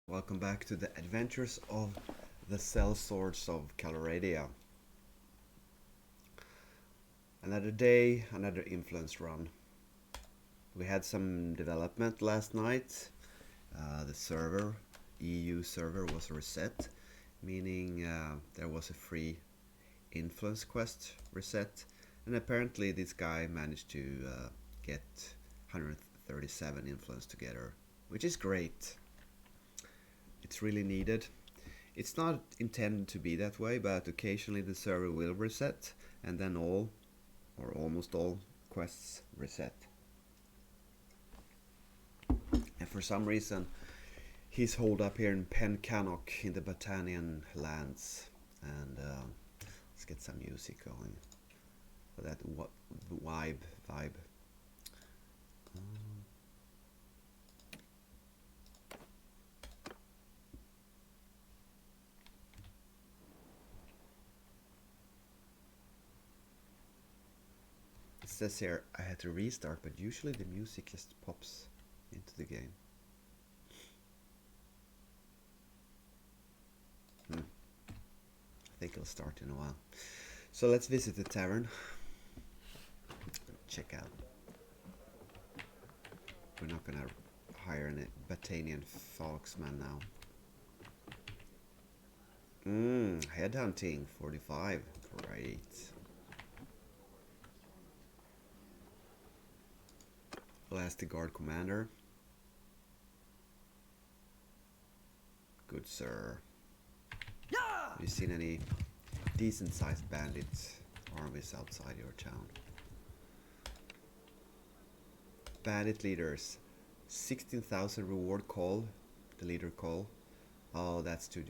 Welcome back to the adventures of the Sellswords of Calradia. Another day, another influence run. We had some development last night. The server, EU server, was reset, meaning there was a free influence quest reset, and apparently this guy managed to get 137 influence together, which is great. It's really needed. It's not intended to be that way, but occasionally the server will reset, and then all, or almost all, quests reset. And for some reason, he's holed up here in Pencannock in the Botanian lands. And let's get some music going for that vibe. It says here I had to restart, but usually the music just pops into the game. I think it'll start in a while. So let's visit the tavern. Check out. We're not gonna hire a Batanian foxman now. Headhunting 45. Great. I'll ask the guard commander. Good sir. Have you seen any decent sized bandit armies outside your town? Bandit leaders. 16,000 reward call. The leader call. Oh, that's too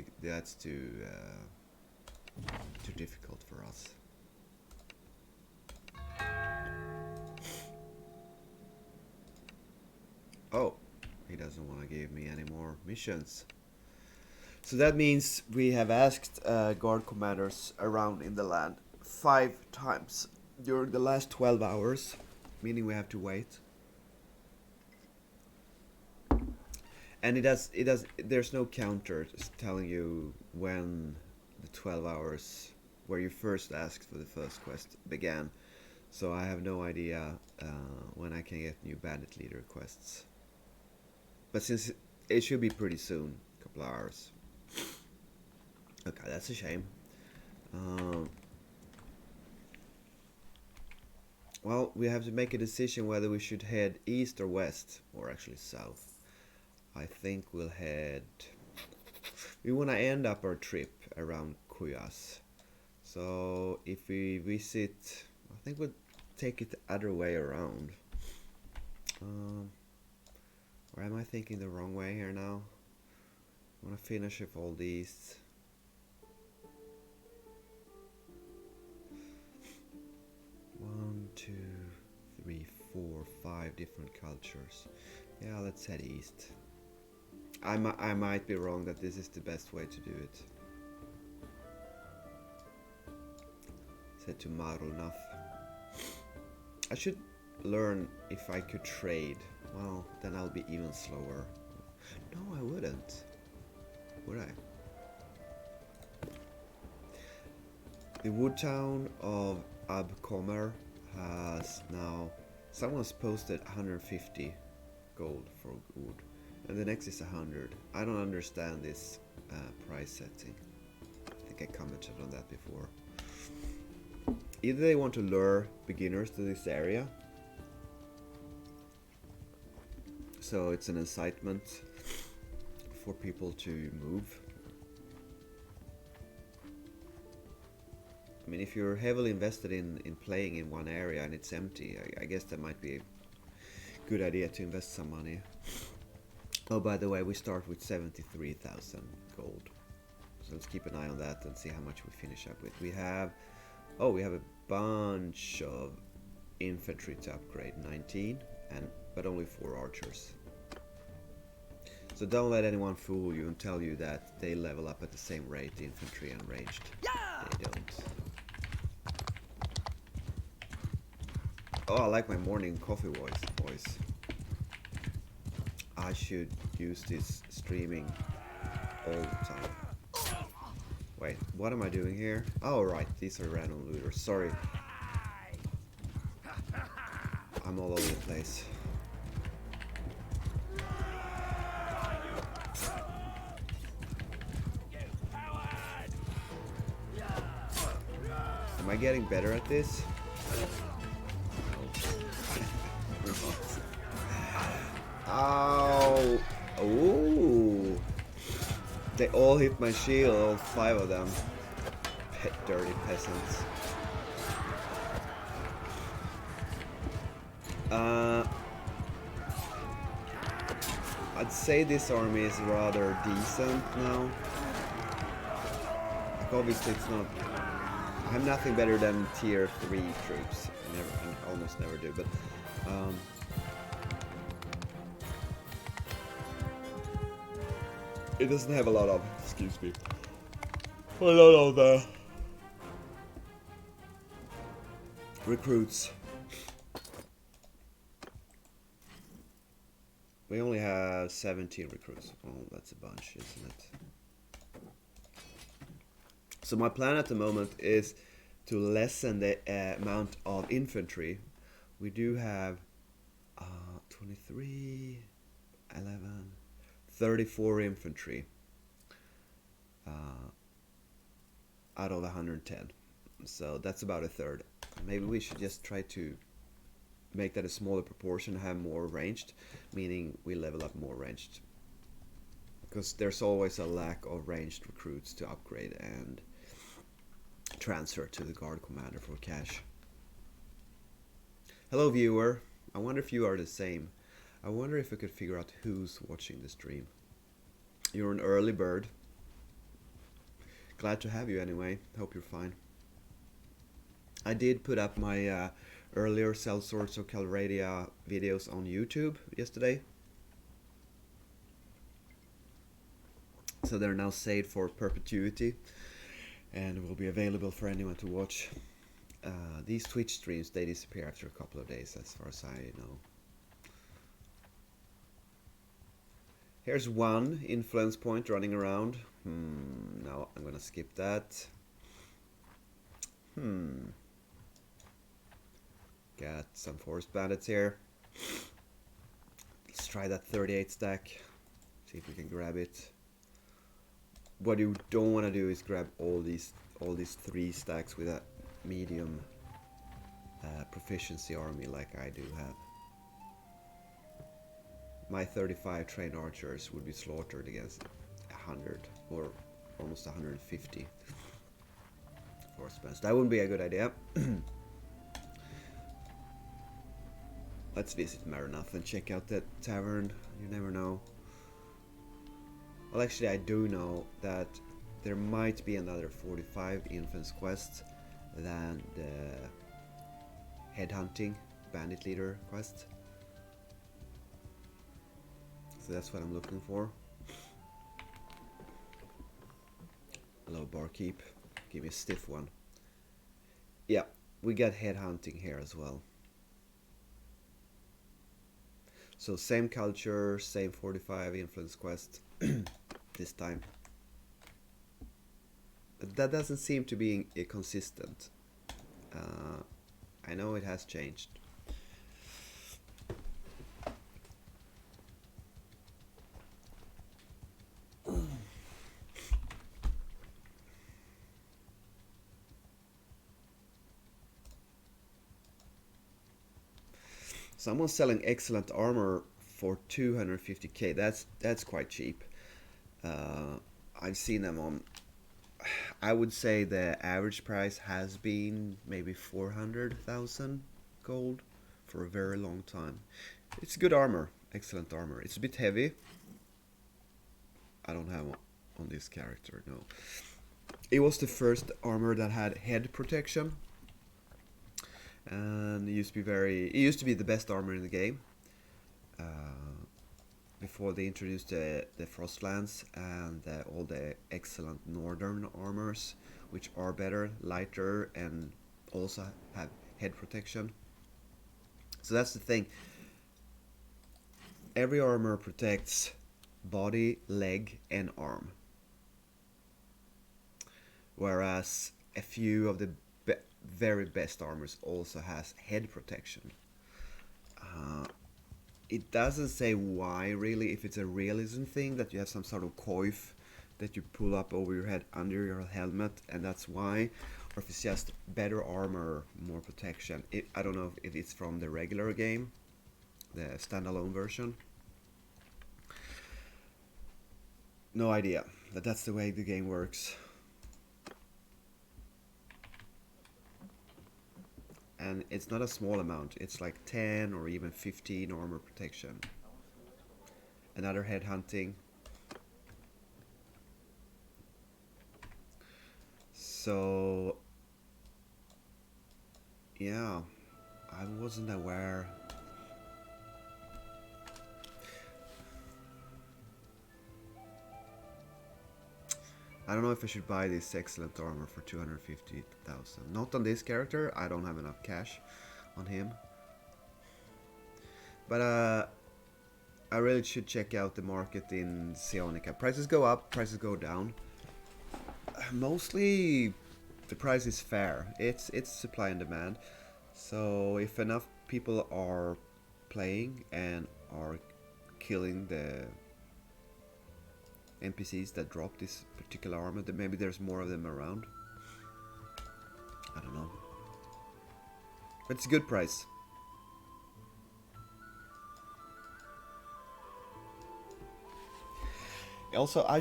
difficult for us. Oh, he doesn't want to give me any more missions. So that means we have asked guard commanders around in the land 5 times during the last 12 hours, meaning we have to wait. And there's no counter telling you when the 12 hours where you first asked for the first quest began. So I have no idea when I can get new bandit leader quests. But since it should be pretty soon, a couple of hours. Okay, that's a shame. Well, we have to make a decision whether we should head east or west, or actually south. I think we'll head... We want to end up our trip around Kuyas. So if we visit... I think we'll take it the other way around. Or am I thinking the wrong way here now? I want to finish up all these. 1, 2, 3, 4, 5 different cultures. Yeah, let's head east. I might be wrong that this is the best way to do it. Let's head to Marunaf. I should learn if I could trade. Well, then I'll be even slower. No, I wouldn't. Would I? The wood town of Abcomer has now... Someone's posted 150 gold for wood. And the next is 100. I don't understand this price setting. I think I commented on that before. Either they want to lure beginners to this area, so it's an incitement for people to move. I mean, if you're heavily invested in playing in one area and it's empty, I guess that might be a good idea to invest some money. Oh, by the way, we start with 73,000 gold. So let's keep an eye on that and see how much we finish up with. We have a bunch of infantry to upgrade, 19, but only 4 archers. So don't let anyone fool you and tell you that they level up at the same rate, infantry and ranged. They don't. Oh, I like my morning coffee voice. I should use this streaming all the time. Wait, what am I doing here? Oh, right, these are random looters. Sorry. I'm all over the place. Am I getting better at this? No. Ow! Ooh! They all hit my shield, all 5 of them. Dirty peasants. I'd say this army is rather decent now. Like obviously it's not... I have nothing better than tier 3 troops. I almost never do, but... it doesn't have a lot of... Excuse me. A lot of the... recruits. We only have 17 recruits. Oh, that's a bunch, isn't it? So my plan at the moment is to lessen the amount of infantry. We do have 23, 11, 34 infantry out of 110. So that's about a third. Maybe we should just try to make that a smaller proportion, have more ranged, meaning we level up more ranged. Because there's always a lack of ranged recruits to upgrade and transfer to the guard commander for cash. Hello viewer, I wonder if you are the same. I wonder if I could figure out who's watching the stream. You're an early bird. Glad to have you anyway, hope you're fine. I did put up my earlier Sellswords or Calradia videos on YouTube yesterday. So they're now saved for perpetuity and will be available for anyone to watch. These Twitch streams, they disappear after a couple of days as far as I know. Here's one influence point running around. No, I'm gonna skip that. Got some forest bandits here. Let's try that 38 stack. See if we can grab it. What you don't want to do is grab all these 3 stacks with a medium proficiency army like I do have. My 35 trained archers would be slaughtered against 100 or almost 150 forest bandits. That wouldn't be a good idea. Let's visit Maranath and check out that tavern. You never know. Well, actually, I do know that there might be another 45 influence quest than the headhunting bandit leader quest. So that's what I'm looking for. Hello, barkeep. Give me a stiff one. Yeah, we got headhunting here as well. So same culture, same 45 influence quest this time. But that doesn't seem to be consistent. I know it has changed. Someone's selling excellent armor for 250k. That's quite cheap. I've seen them on... I would say the average price has been maybe 400,000 gold for a very long time. It's good armor, excellent armor. It's a bit heavy. I don't have on this character, no. It was the first armor that had head protection. And it used to be the best armor in the game. Before they introduced the Frostlands and all the excellent northern armors, which are better, lighter, and also have head protection. So that's the thing. Every armor protects body, leg, and arm. whereas a few of the very best armors also has head protection. It doesn't say why really, if it's a realism thing that you have some sort of coif that you pull up over your head under your helmet and that's why, or if it's just better armor, more protection. I don't know if it's from the regular game, the standalone version. No idea, but that's the way the game works. And it's not a small amount, it's like 10 or even 15 armor protection. Another head hunting. So yeah, I wasn't aware. I don't know if I should buy this excellent armor for 250,000. Not on this character, I don't have enough cash on him. But I really should check out the market in Sionica. Prices go up, prices go down. Mostly the price is fair. It's supply and demand. So if enough people are playing and are killing the NPCs that drop this particular armor, that maybe there's more of them around. I don't know. But it's a good price. Also, I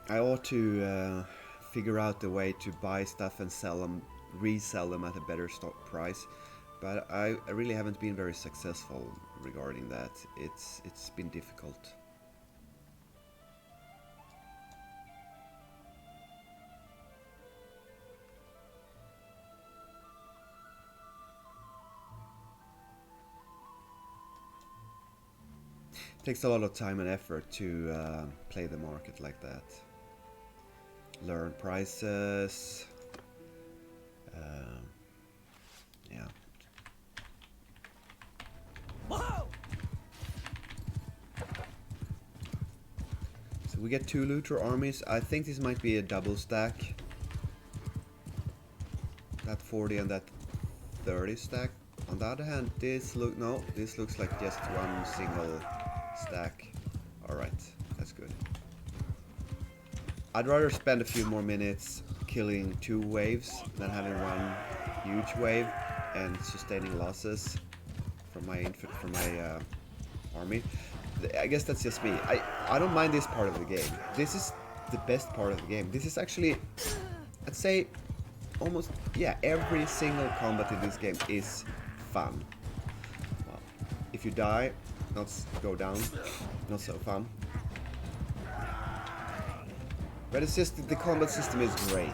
ought to figure out the way to buy stuff and sell them, resell them at a better stock price. But I really haven't been very successful regarding that. It's been difficult. Takes a lot of time and effort to play the market like that. Learn prices. Yeah. Whoa! So we get 2 looter armies. I think this might be a double stack. That 40 and that 30 stack. On the other hand, this looks like just one single stack. Alright, that's good. I'd rather spend a few more minutes killing 2 waves than having one huge wave and sustaining losses from my army. I guess that's just me. I don't mind this part of the game. This is the best part of the game. This is actually, I'd say, almost, yeah, every single combat in this game is fun. Well, if you die, not go down, not so fun. But it's just the combat system is great.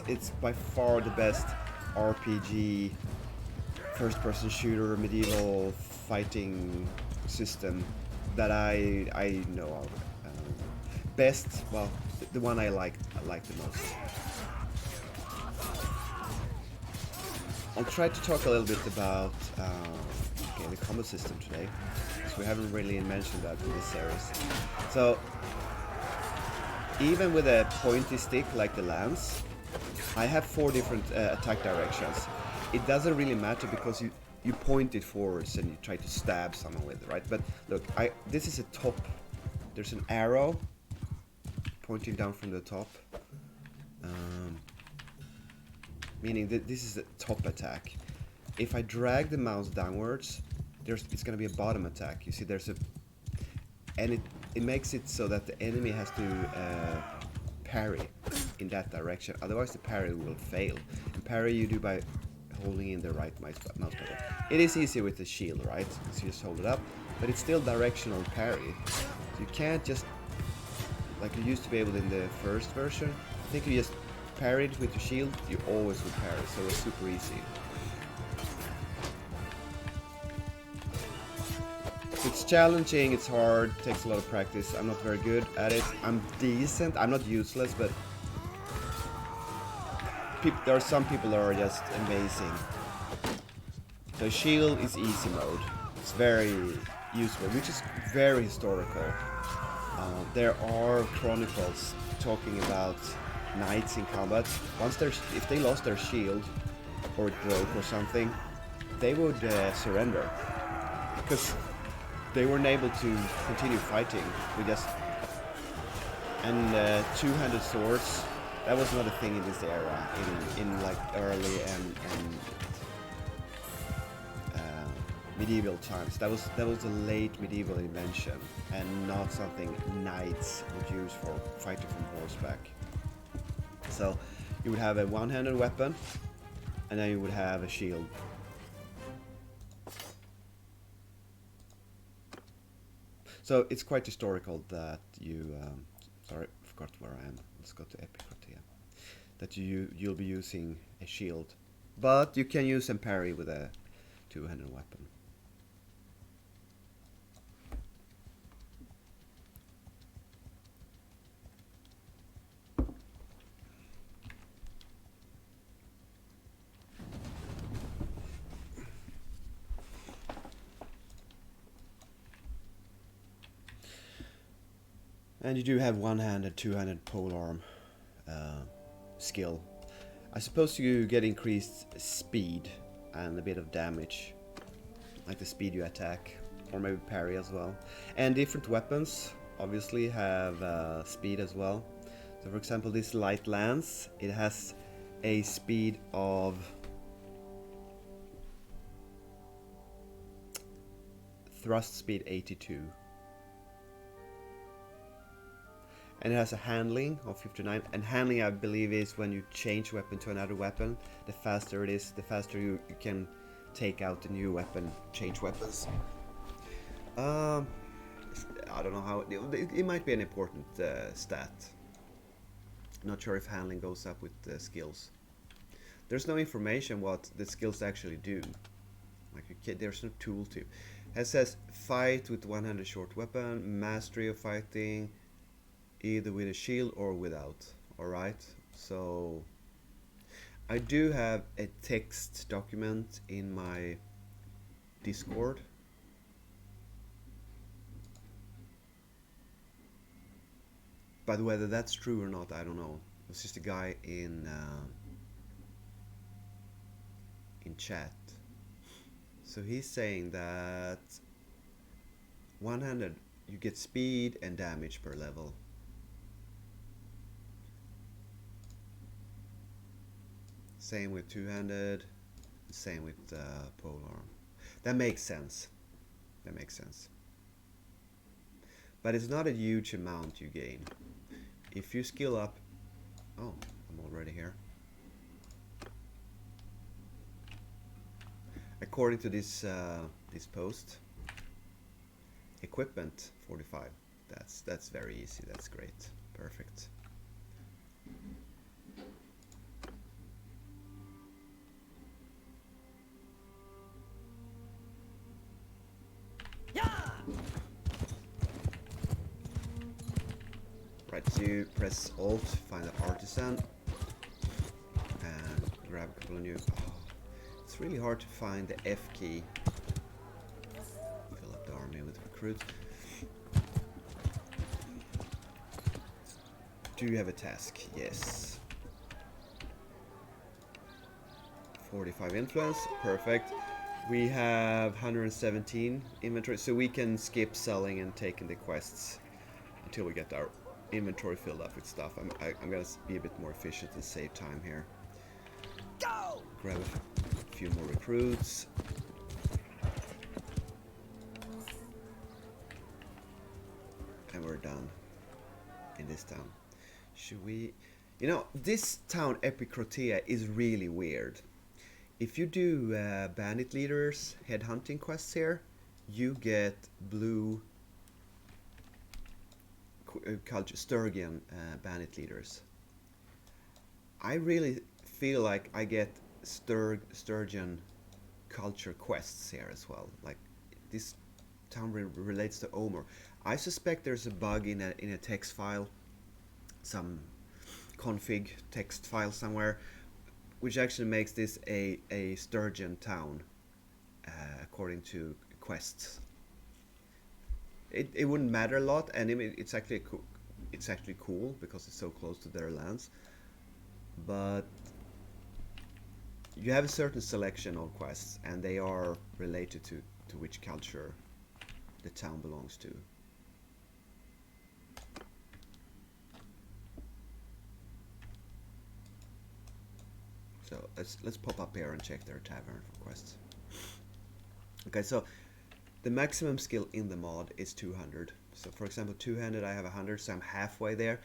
It's by far the best RPG, first-person shooter, medieval fighting system that I know of. Best, well, the one I like the most. I'll try to talk a little bit about the combat system today, because we haven't really mentioned that in this series. So, even with a pointy stick like the lance, I have 4 different attack directions. It doesn't really matter because you point it forwards and you try to stab someone with it, right? But look, this is a top. There's an arrow pointing down from the top, meaning that this is the top attack. If I drag the mouse downwards, it's going to be a bottom attack. You see, and it makes it so that the enemy has to parry in that direction. Otherwise, the parry will fail. And parry you do by holding in the right mouse button. It is easy with the shield, right? So you just hold it up, but it's still directional parry. So you can't just, like you used to be able in the first version. I think you just parried with your shield, you always would parry, so it's super easy. It's challenging, it's hard, takes a lot of practice. I'm not very good at it. I'm decent, I'm not useless, but there are some people that are just amazing. The shield is easy mode. It's very useful, which is very historical. There are chronicles talking about knights in combat, once if they lost their shield or it broke or something, they would surrender because they weren't able to continue fighting. We just and two-handed swords. That was not a thing in this era, in like early and medieval times. That was a late medieval invention and not something knights would use for fighting from horseback. So you would have a one-handed weapon, and then you would have a shield. So it's quite historical that you. Sorry, I forgot where I am. Let's go to Epicratia. That you'll be using a shield, but you can use and parry with a two-handed weapon. And you do have one-handed, two-handed polearm skill. I suppose you get increased speed and a bit of damage, like the speed you attack, or maybe parry as well. And different weapons obviously have speed as well. So for example, this light lance, it has a speed of thrust speed 82. And it has a handling of 59, and handling I believe is when you change weapon to another weapon. The faster it is, the faster you can take out the new weapon, change weapons. I don't know how, it might be an important stat. Not sure if handling goes up with the skills. There's no information what the skills actually do. Like there's no tool to. It says fight with one-handed short weapon, mastery of fighting, either with a shield or without. Alright, so I do have a text document in my Discord. But whether that's true or not, I don't know. It's just a guy in chat. So he's saying that one-handed you get speed and damage per level. Same with two-handed, same with polearm. That makes sense. That makes sense. But it's not a huge amount you gain. If you skill up... Oh, I'm already here. According to this this post, equipment 45. That's very easy. That's great. Perfect. Right, so you press Alt, find the artisan, and grab a couple of new... Oh, it's really hard to find the F key. Fill up the army with recruits. Do you have a task? Yes. 45 influence, perfect. We have 117 inventory, so we can skip selling and taking the quests until we get our inventory filled up with stuff. I'm gonna be a bit more efficient and save time here. Go! Grab a few more recruits. And we're done in this town. Should we... You know, this town, Epicratia, is really weird. If you do bandit leaders, headhunting quests here, you get blue culture, Sturgian bandit leaders. I really feel like I get Sturgian culture quests here as well. Like this town relates to Omer. I suspect there's a bug in a text file, some config text file somewhere, which actually makes this a Sturgian town according to quests. It wouldn't matter a lot, and it's actually cool. It's actually cool because it's so close to their lands. but you have a certain selection of quests, and they are related to which culture the town belongs to. So let's pop up here and check their tavern for quests. Okay, so the maximum skill in the mod is 200. So for example, two-handed I have 100, so I'm halfway there.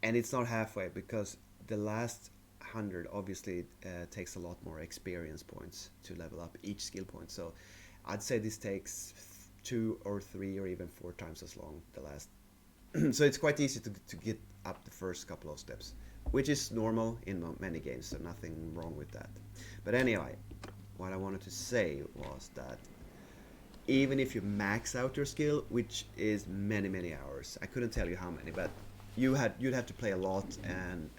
And it's not halfway because the last 100 obviously takes a lot more experience points to level up each skill point. So I'd say this takes 2 or 3 or even 4 times as long, the last. So it's quite easy to get up the first couple of steps, which is normal in many games, so nothing wrong with that. But anyway, what I wanted to say was that even if you max out your skill, which is many hours, I couldn't tell you how many, but you'd have to play a lot, and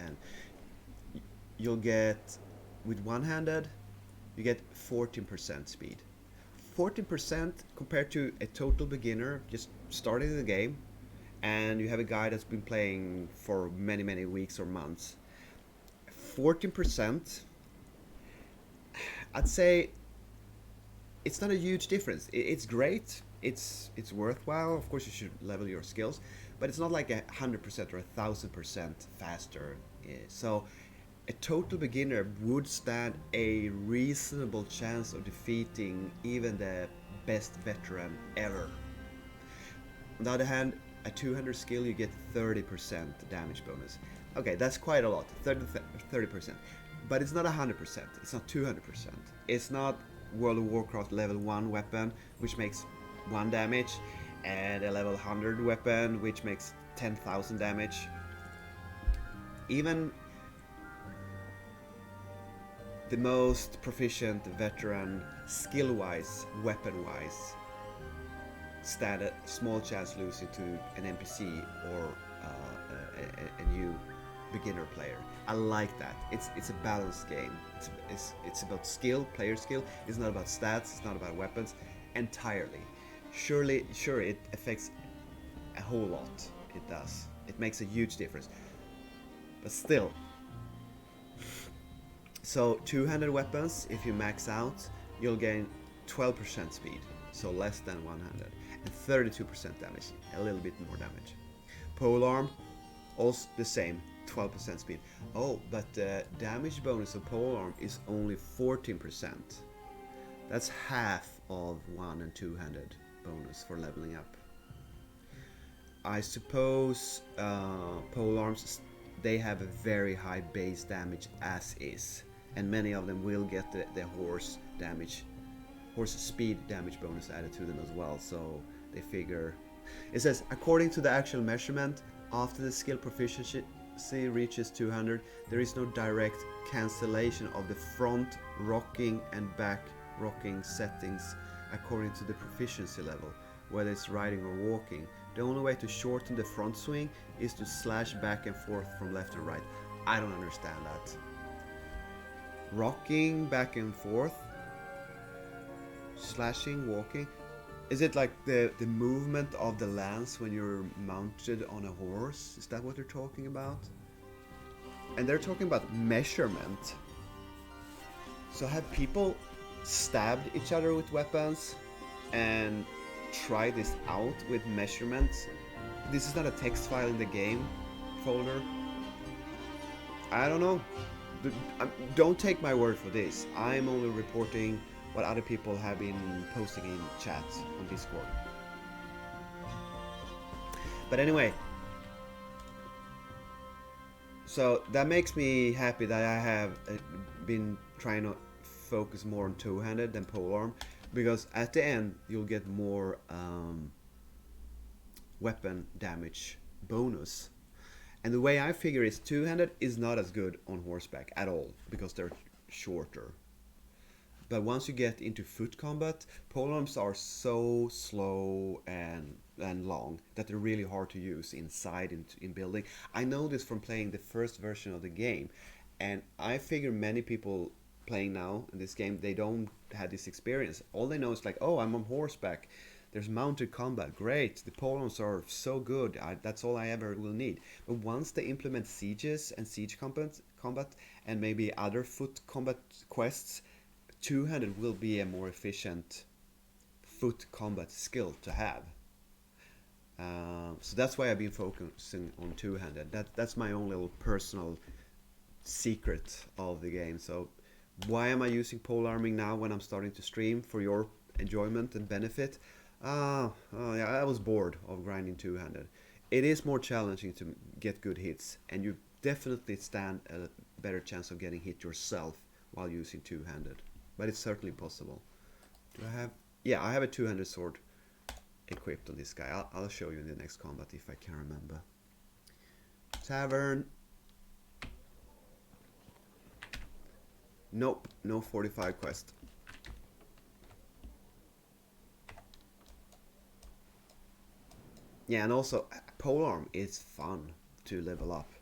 you'll get, with one-handed, you get 14% speed. 14% compared to a total beginner just starting the game, and you have a guy that's been playing for many weeks or months. 14%, I'd say it's not a huge difference. It's great. It's worthwhile. Of course, you should level your skills, but it's not like 100% or 1,000% faster. So, a total beginner would stand a reasonable chance of defeating even the best veteran ever. On the other hand, a 200 skill, you get 30% damage bonus. Okay, that's quite a lot. 30%. But it's not 100%. It's not 200%. It's not World of Warcraft level 1 weapon, which makes 1 damage, and a level 100 weapon, which makes 10,000 damage. Even the most proficient veteran, skill-wise, weapon-wise, stand a small chance losing to an NPC or a new beginner player. I like that. It's a balanced game. It's about skill, player skill. It's not about stats. It's not about weapons entirely. Sure, it affects a whole lot. It does. It makes a huge difference. But still, so two-handed weapons, if you max out, you'll gain 12% speed, so less than one-handed, and 32% damage, a little bit more damage. Polearm, also the same, 12% speed. Oh, but the damage bonus of polearm is only 14%. That's half of one and two-handed bonus for leveling up. I suppose polearms, they have a very high base damage as is, and many of them will get the horse speed damage bonus added to them as well, so they figure. It says, according to the actual measurement, after the skill proficiency reaches 200, there is no direct cancellation of the front rocking and back rocking settings according to the proficiency level, whether it's riding or walking. The only way to shorten the front swing is to slash back and forth from left and right. I don't understand that. Rocking back and forth, slashing, walking. Is it like the movement of the lance when you're mounted on a horse? Is that what they're talking about? And they're talking about measurement. So have people stabbed each other with weapons and try this out with measurements? This is not a text file in the game folder. I don't know. Don't take my word for this. I'm only reporting what other people have been posting in chats on Discord. But anyway, so that makes me happy that I have been trying to focus more on two-handed than polearm, because at the end you'll get more weapon damage bonus. And the way I figure is two-handed is not as good on horseback at all because they're shorter. But once you get into foot combat, polearms are so slow and long that they're really hard to use inside in building. I know this from playing the first version of the game, and I figure many people playing now in this game, they don't have this experience. All they know is like, oh, I'm on horseback. There's mounted combat, great. The polearms are so good. That's all I ever will need. But once they implement sieges and siege combat and maybe other foot combat quests, two-handed will be a more efficient foot combat skill to have. So that's why I've been focusing on two-handed. That's my own little personal secret of the game. So why am I using polearming now when I'm starting to stream for your enjoyment and benefit? Yeah, I was bored of grinding two-handed. It is more challenging to get good hits, and you definitely stand a better chance of getting hit yourself while using two-handed. But it's certainly possible. Do I have? Yeah, I have a two-handed sword equipped on this guy. I'll show you in the next combat if I can remember. Tavern. Nope, no 45 quest. Yeah, and also polearm is fun to level up,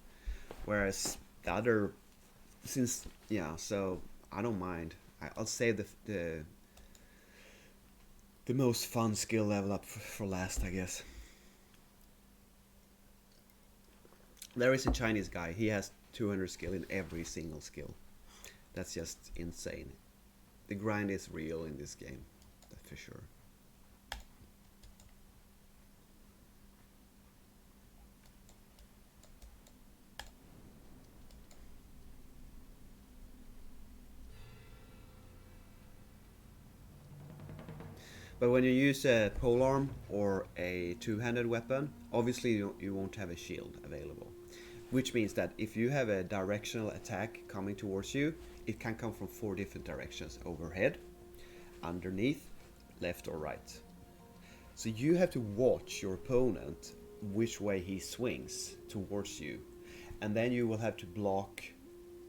whereas the other, since yeah, so I don't mind. I'll save the most fun skill level up for last, I guess. There is a Chinese guy. He has 200 skill in every single skill. That's just insane. The grind is real in this game, that's for sure. But when you use a polearm or a two-handed weapon, obviously you won't have a shield available. Which means that if you have a directional attack coming towards you, it can come from 4 different directions: overhead, underneath, left or right. So you have to watch your opponent which way he swings towards you, and then you will have to block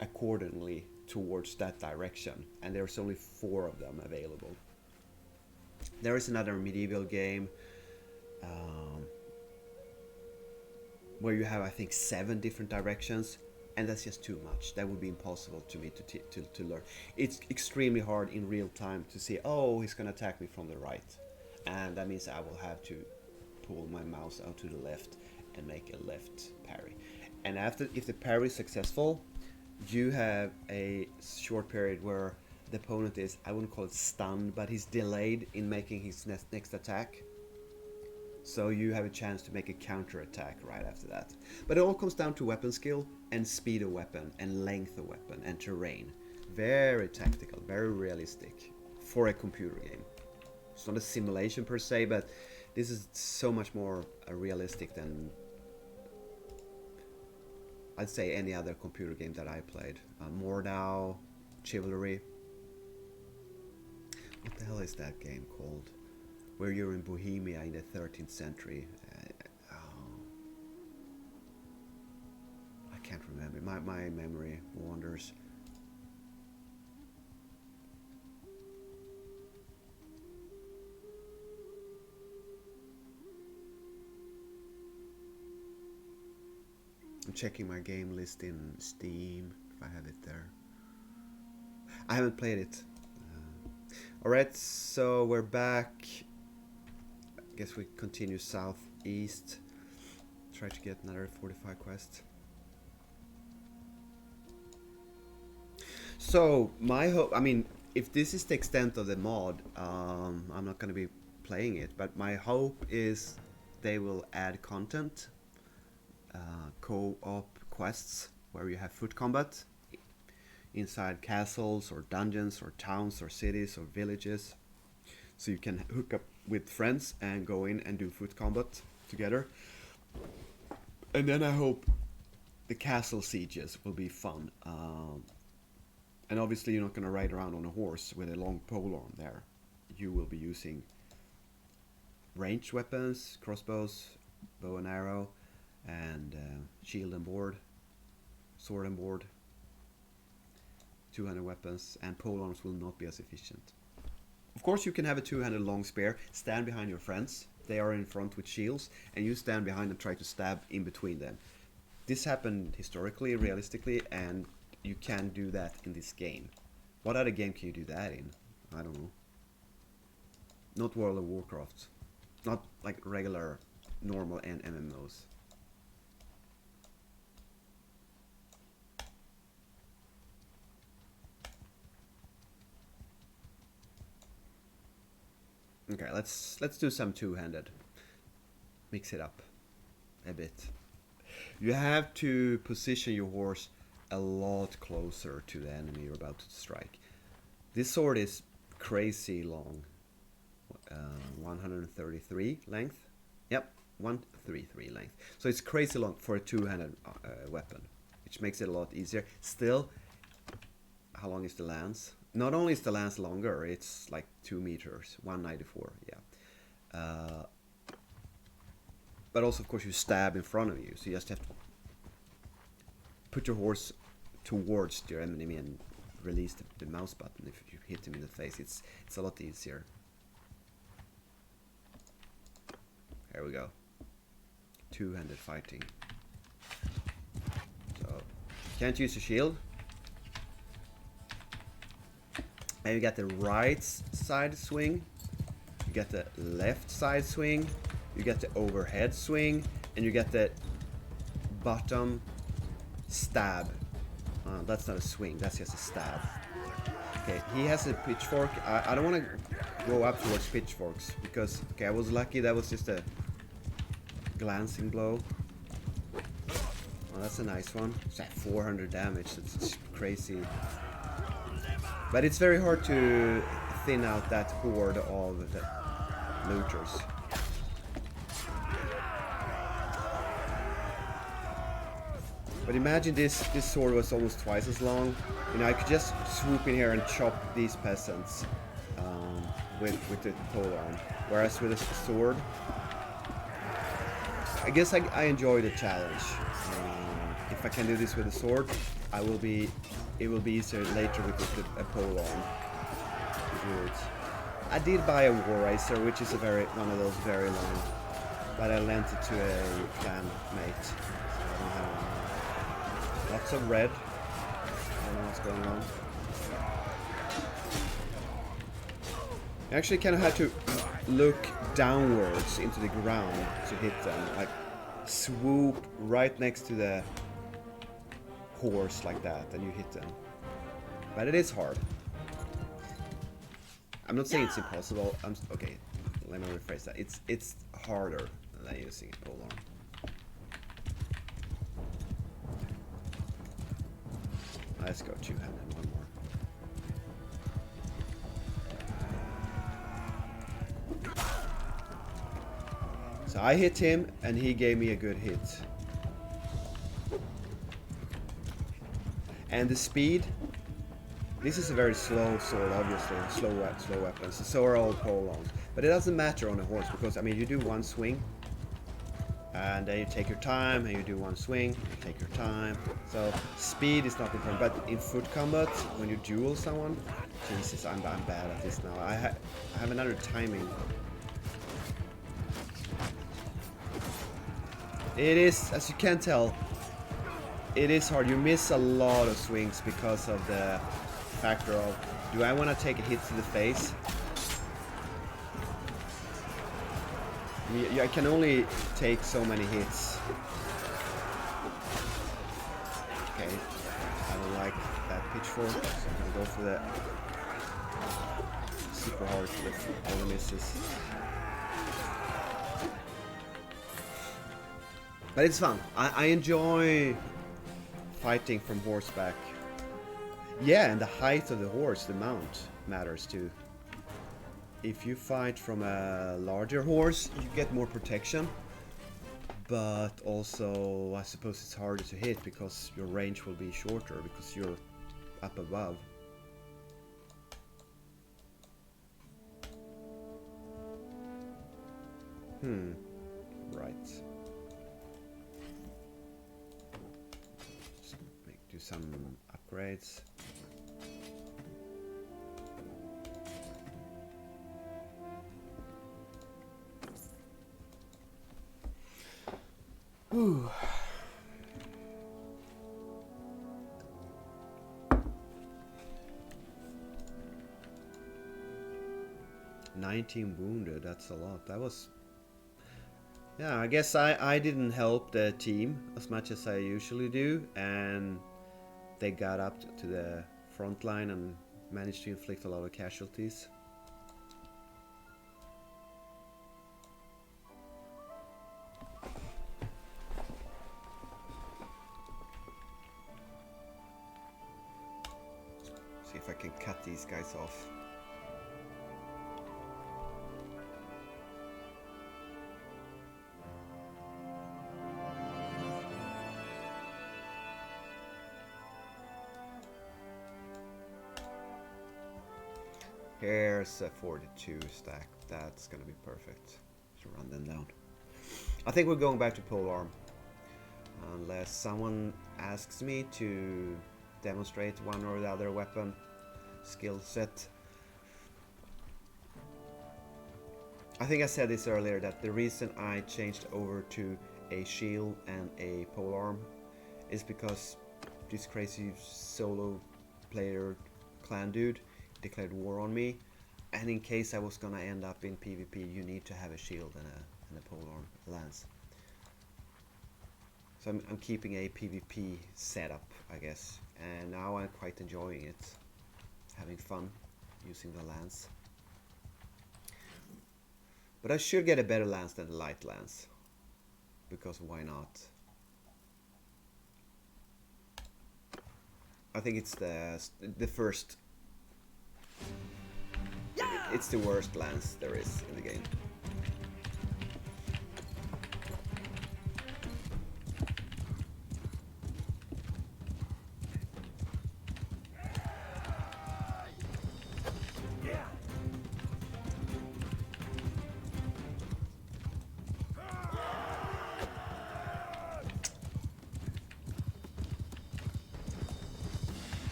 accordingly towards that direction, and there's only 4 of them available. There is another medieval game where you have, I think, 7 different directions, and that's just too much. That would be impossible to me to learn. It's extremely hard in real time to see, oh, he's gonna attack me from the right, and that means I will have to pull my mouse out to the left and make a left parry. And after, if the parry is successful, you have a short period where the opponent is, I wouldn't call it stunned, but he's delayed in making his next attack. So you have a chance to make a counter attack right after that. But it all comes down to weapon skill and speed of weapon and length of weapon and terrain. Very tactical, very realistic for a computer game. It's not a simulation per se, but this is so much more realistic than, I'd say, any other computer game that I played. Mordau, Chivalry. What the hell is that game called? Where you're in Bohemia in the 13th century. I can't remember. My memory wanders. I'm checking my game list in Steam, if I have it there. I haven't played it. Alright, so we're back. I guess we continue southeast. Try to get another 45 quest. So, my hope, I mean, if this is the extent of the mod, I'm not going to be playing it, but my hope is they will add content, co-op quests, where you have foot combat inside castles or dungeons or towns or cities or villages, so you can hook up with friends and go in and do foot combat together. And then I hope the castle sieges will be fun, and obviously you're not going to ride around on a horse with a long polearm there. You will be using ranged weapons, crossbows, bow and arrow, and shield and board, sword and board, 200 weapons, and polearms will not be as efficient. Of course, you can have a two-handed long spear, stand behind your friends, they are in front with shields, and you stand behind and try to stab in between them. This happened historically, realistically, and you can do that in this game. What other game can you do that in? I don't know. Not World of Warcraft. not like regular, normal and MMOs. Okay, let's do some two-handed. Mix it up a bit. You have to position your horse a lot closer to the enemy you're about to strike. This sword is crazy long. 133 length. Yep, 133 length. So it's crazy long for a two-handed weapon, which makes it a lot easier. Still, how long is the lance? Not only is the lance longer, it's like 2 meters, 194. Yeah. But also, of course, you stab in front of you, so you just have to put your horse towards your enemy and release the mouse button. If you hit him in the face, it's a lot easier. Here we go. Two-handed fighting. So, can't use a shield. And you got the right side swing. You get the left side swing. You get the overhead swing. And you get the bottom stab. That's not a swing, that's just a stab. Okay, he has a pitchfork. I don't want to go up towards pitchforks because, okay, I was lucky that was just a glancing blow. Oh, that's a nice one. It's at 400 damage. It's crazy. But it's very hard to thin out that horde of the looters. But imagine this sword was almost twice as long. You know, I could just swoop in here and chop these peasants with the polearm. Whereas with a sword, I guess I enjoy the challenge. If I can do this with a sword, it will be easier later with a polearm. I did buy a War Racer, which is one of those very long, but I lent it to a clan mate, so I don't have one. Lots of red. I don't know what's going on. I actually kind of had to look downwards into the ground to hit them, like swoop right next to the horse like that, and you hit them. But it is hard. I'm not saying it's impossible. Okay, let me rephrase that. It's harder than using a polearm. Let's go two-handed one more. So I hit him and he gave me a good hit. And the speed, this is a very slow sword, obviously, slow weapons. So are all polearms. But it doesn't matter on a horse because, I mean, you do one swing and then you take your time, and you do one swing, you take your time. So speed is not important, but in foot combat, when you duel someone, Jesus, I'm bad at this now. I have another timing. It is, as you can tell, it is hard. You miss a lot of swings because of the factor of, do I want to take a hit to the face? I can only take so many hits. Okay, I don't like that pitchfork, so I'm gonna go for the super hard with all the misses. But it's fun. I enjoy fighting from horseback. Yeah, and the height of the horse, the mount, matters too. If you fight from a larger horse, you get more protection. But also, I suppose it's harder to hit because your range will be shorter because you're up above. Right. Do some upgrades. Ooh. "19 wounded, that's a lot. That was Yeah, I guess I didn't help the team as much as I usually do, and they got up to the front line and managed to inflict a lot of casualties. See if I can cut these guys off. Here's a 42 stack. That's gonna be perfect to run them down. I think we're going back to polearm. Unless someone asks me to demonstrate one or the other weapon skill set. I think I said this earlier that the reason I changed over to a shield and a polearm is because this crazy solo player clan dude declared war on me, and in case I was gonna end up in PvP, you need to have a shield and a polearm lance. So I'm keeping a PvP setup, I guess, and now I'm quite enjoying it, having fun using the lance. But I should get a better lance than the light lance, because why not? I think it's the first. It's the worst lance there is in the game.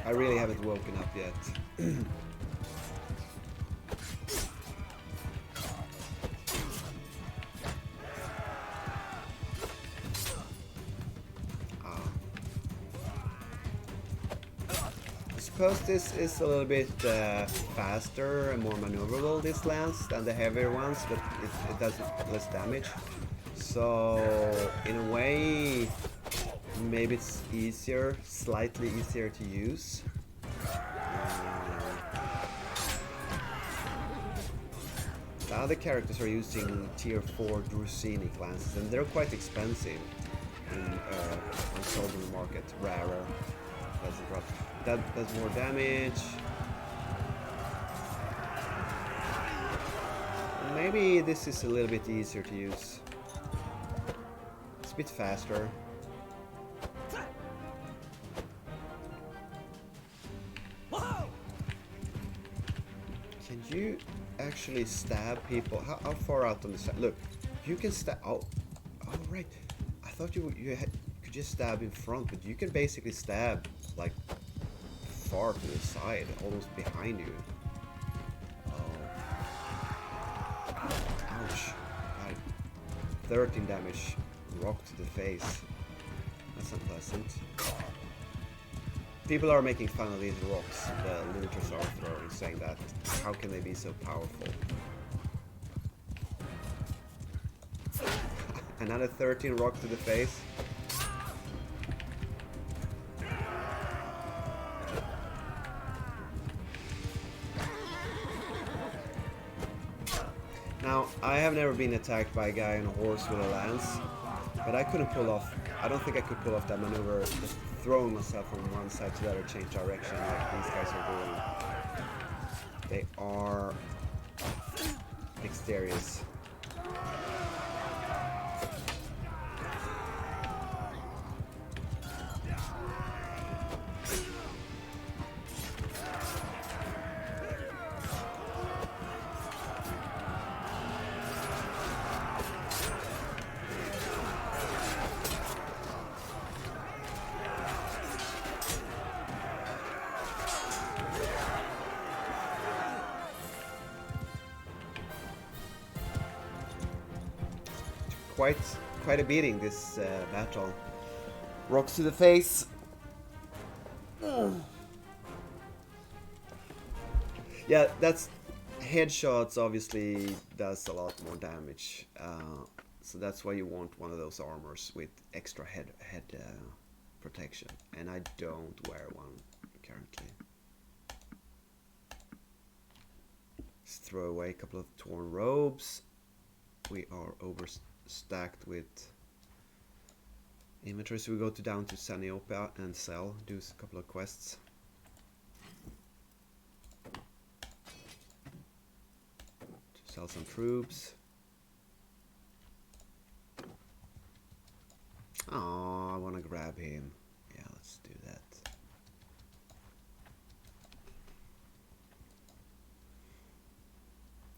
I really haven't woken up yet. I suppose this is a little bit faster and more maneuverable, this lance, than the heavier ones, but it does less damage. So in a way, maybe it's easier, slightly easier to use. The other characters are using tier 4 Drusinic lances, and they're quite expensive on sold in the market, rarer. That does more damage. Maybe this is a little bit easier to use. It's a bit faster. Can you actually stab people? How far out on the side? Look, you can stab. Oh, right. I thought you could just stab in front, but you can basically stab like far to the side, almost behind you. Oh, ouch! 13 damage, rock to the face. That's unpleasant. People are making fun of these rocks the looters are throwing, saying that how can they be so powerful? Another 13 rock to the face. Now, I have never been attacked by a guy on a horse with a lance, but I couldn't pull off. I don't think I could pull off that maneuver, just throwing myself from one side to the other, change direction like these guys are doing. They are dexterous. Quite a beating this battle. Rocks to the face. Yeah, that's headshots obviously does a lot more damage, so that's why you want one of those armors with extra head protection, and I don't wear one currently. Let's throw away a couple of torn robes. We are overstacked with inventory, so we go down to Saniopia and sell, do a couple of quests. Sell some troops. Oh, I want to grab him. Yeah, let's do that.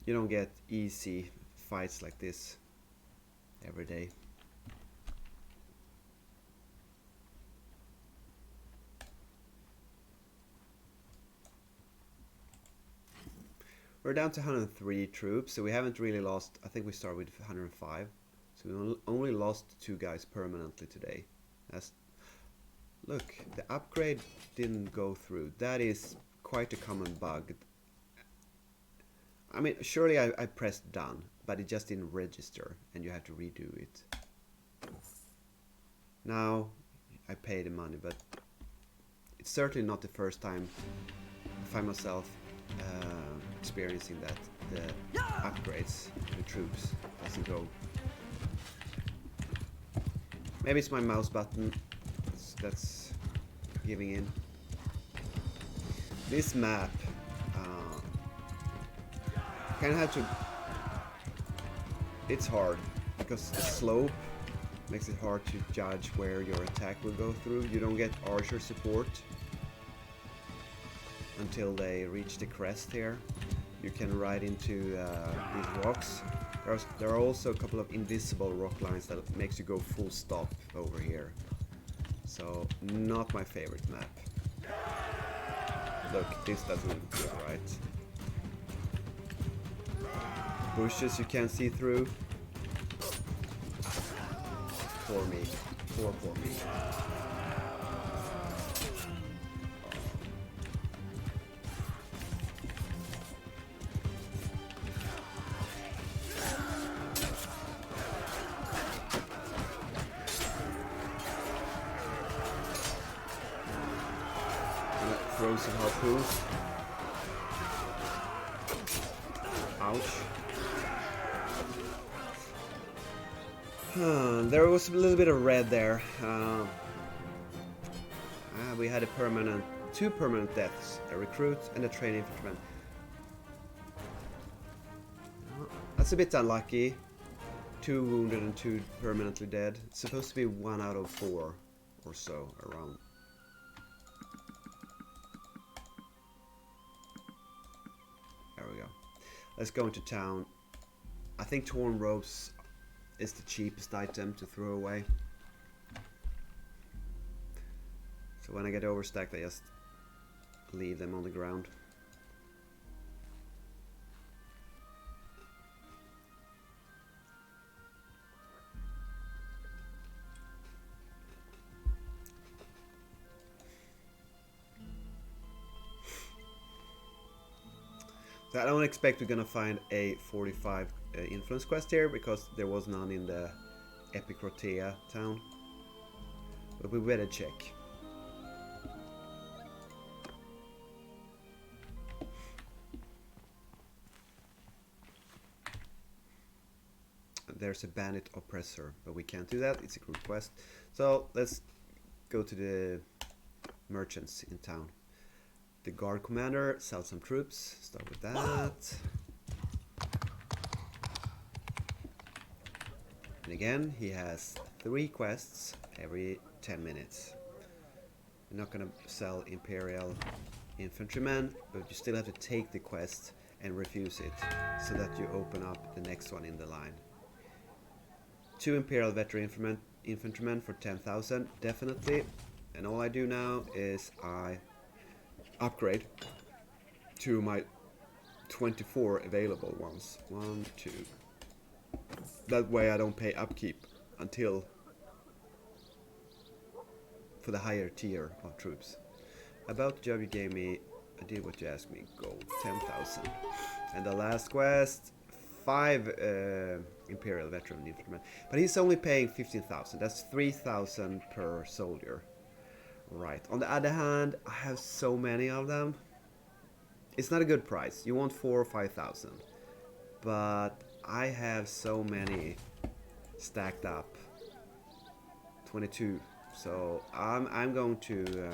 You don't get easy fights like this every day. We're down to 103 troops, so we haven't really lost. I think we started with 105, so we only lost 2 guys permanently today. Look, the upgrade didn't go through. That is quite a common bug. I mean, surely I pressed done, but it just didn't register, and you had to redo it. Now I pay the money, but it's certainly not the first time I find myself experiencing that the upgrades to the troops doesn't go. Maybe it's my mouse button that's giving in. This map kind of have to. It's hard because the slope makes it hard to judge where your attack will go through. You don't get archer support until they reach the crest here. You can ride into these rocks. There are also a couple of invisible rock lines that makes you go full stop over here. So not my favorite map. Look, this doesn't look good, right? Bushes you can't see through. Poor me. Poor me. Throw some harpoons. Ouch. There was a little bit of red there. We had two permanent deaths, a recruit and a trained infantryman. That's a bit unlucky. 2 wounded and 2 permanently dead. It's supposed to be 1 out of 4 or so around. There we go. Let's go into town. I think torn ropes is the cheapest item to throw away. So when I get overstacked, I just leave them on the ground. So I don't expect we're gonna find a 45 influence quest here, because there was none in the Calradia town. But we better check. There's a bandit oppressor, but we can't do that. It's a group quest. So let's go to the merchants in town. The guard commander, sell some troops. Start with that. And again, he has 3 quests every 10 minutes. You're not gonna sell Imperial infantrymen, but you still have to take the quest and refuse it, so that you open up the next one in the line. 2 Imperial veteran infantrymen for 10,000, definitely. And all I do now is I upgrade to my 24 available ones. 1, 2. That way I don't pay upkeep until for the higher tier of troops. About the job you gave me, I did what you asked me. Gold, 10,000. And the last quest, 5 Imperial Veteran Infantrymen. But he's only paying 15,000. That's 3,000 per soldier. Right. On the other hand, I have so many of them. It's not a good price. You want 4 or 5,000. But I have so many stacked up. 22. So I'm going to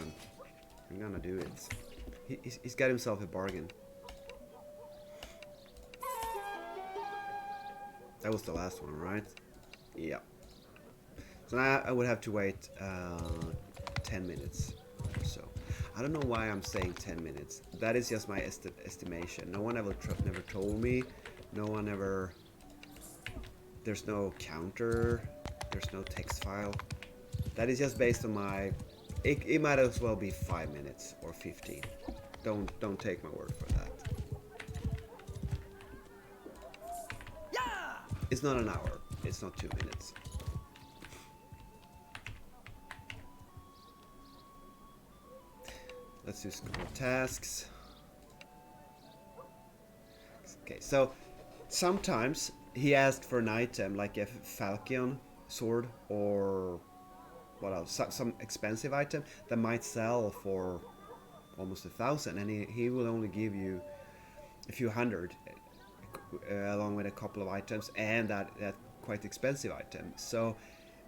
I'm gonna do it. He's got himself a bargain. That was the last one, right? Yeah. So now I would have to wait 10 minutes or so. I don't know why I'm saying 10 minutes. That is just my estimation. No one never told me. No one ever... There's no counter. There's no text file. That is just based on my... It might as well be 5 minutes or 15. Don't take my word for that. It's not an hour. It's not 2 minutes. Let's do some more tasks. Okay, so sometimes he asked for an item like a falchion sword or what else? Some expensive item that might sell for almost 1,000, and he will only give you a few hundred along with a couple of items and that quite expensive item. So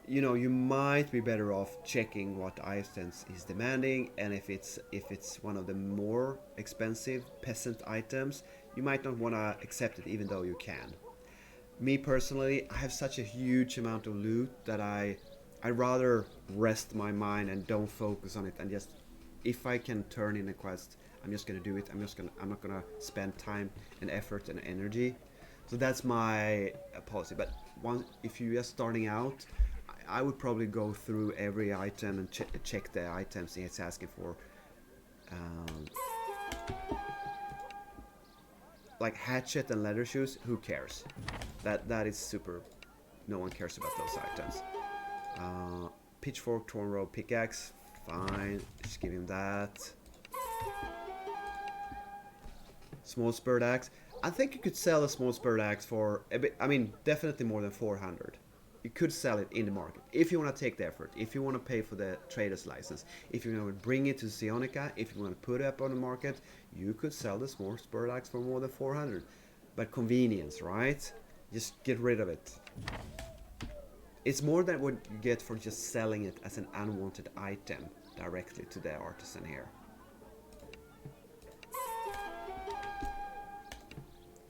you know, you might be better off checking what items he's demanding, and if it's one of the more expensive peasant items, you might not want to accept it even though you can. Me personally, I have such a huge amount of loot that I rather rest my mind and don't focus on it, and just if I can turn in a quest, I'm just gonna do it. I'm not gonna spend time and effort and energy. So that's my policy. But if you're just starting out, I would probably go through every item and check the items it's asking for. Like hatchet and leather shoes, who cares? That is super. No one cares about those items. Pitchfork, torn rope, pickaxe, fine. Just give him that. Small spurred axe. I think you could sell a small spurred axe for a bit. I mean, definitely more than 400. You could sell it in the market if you want to take the effort, if you want to pay for the trader's license, if you want to bring it to Sionica, if you want to put it up on the market, you could sell the small spurred axe for more than 400. But convenience, right? Just get rid of it. It's more than what you get for just selling it as an unwanted item directly to the artisan here.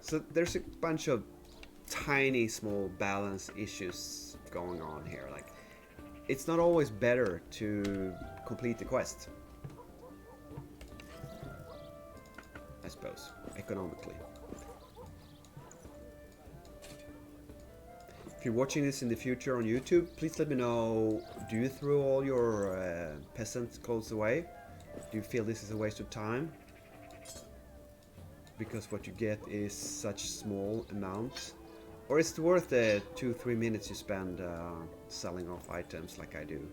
So there's a bunch of tiny small balance issues going on here. Like, it's not always better to complete the quest, I suppose, economically. If you're watching this in the future on YouTube, please let me know, do you throw all your peasant clothes away? Do you feel this is a waste of time? Because what you get is such small amounts? Or is it worth the 2-3 minutes you spend selling off items like I do?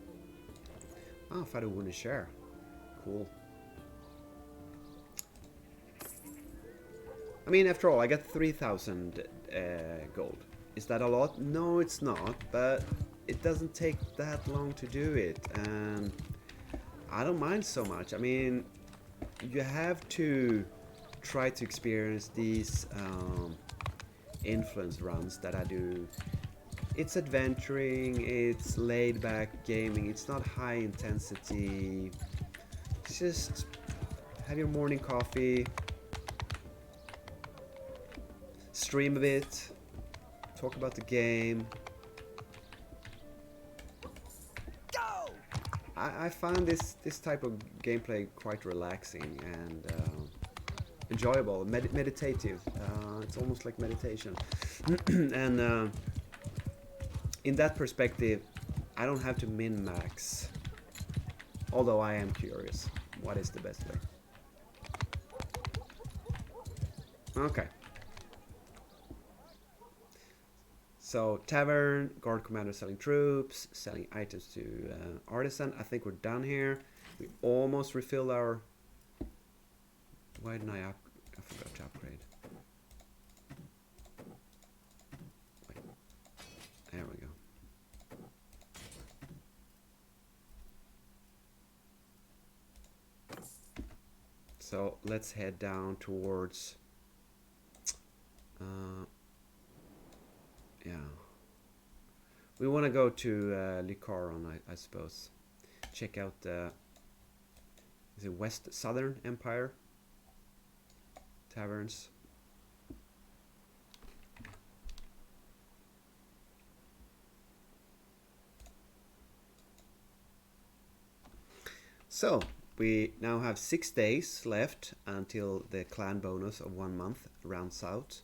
Oh, I a wooden share. Cool. I mean, after all, I got 3,000 gold. Is that a lot? No, it's not, but it doesn't take that long to do it, and I don't mind so much. I mean, you have to try to experience these influence runs that I do. It's adventuring, it's laid back gaming, it's not high intensity. It's just have your morning coffee, stream a bit, talk about the game. I find this type of gameplay quite relaxing and enjoyable, meditative. It's almost like meditation. And in that perspective, I don't have to min-max. Although I am curious, what is the best way? Okay. So, tavern, guard commander selling troops, selling items to artisan. I think we're done here. We almost refilled our... Why didn't I forgot to upgrade. So let's head down towards yeah, we want to go to Lycaron, I suppose. Check out the is it West Southern Empire taverns. So we now have 6 days left until the clan bonus of 1 month rounds out.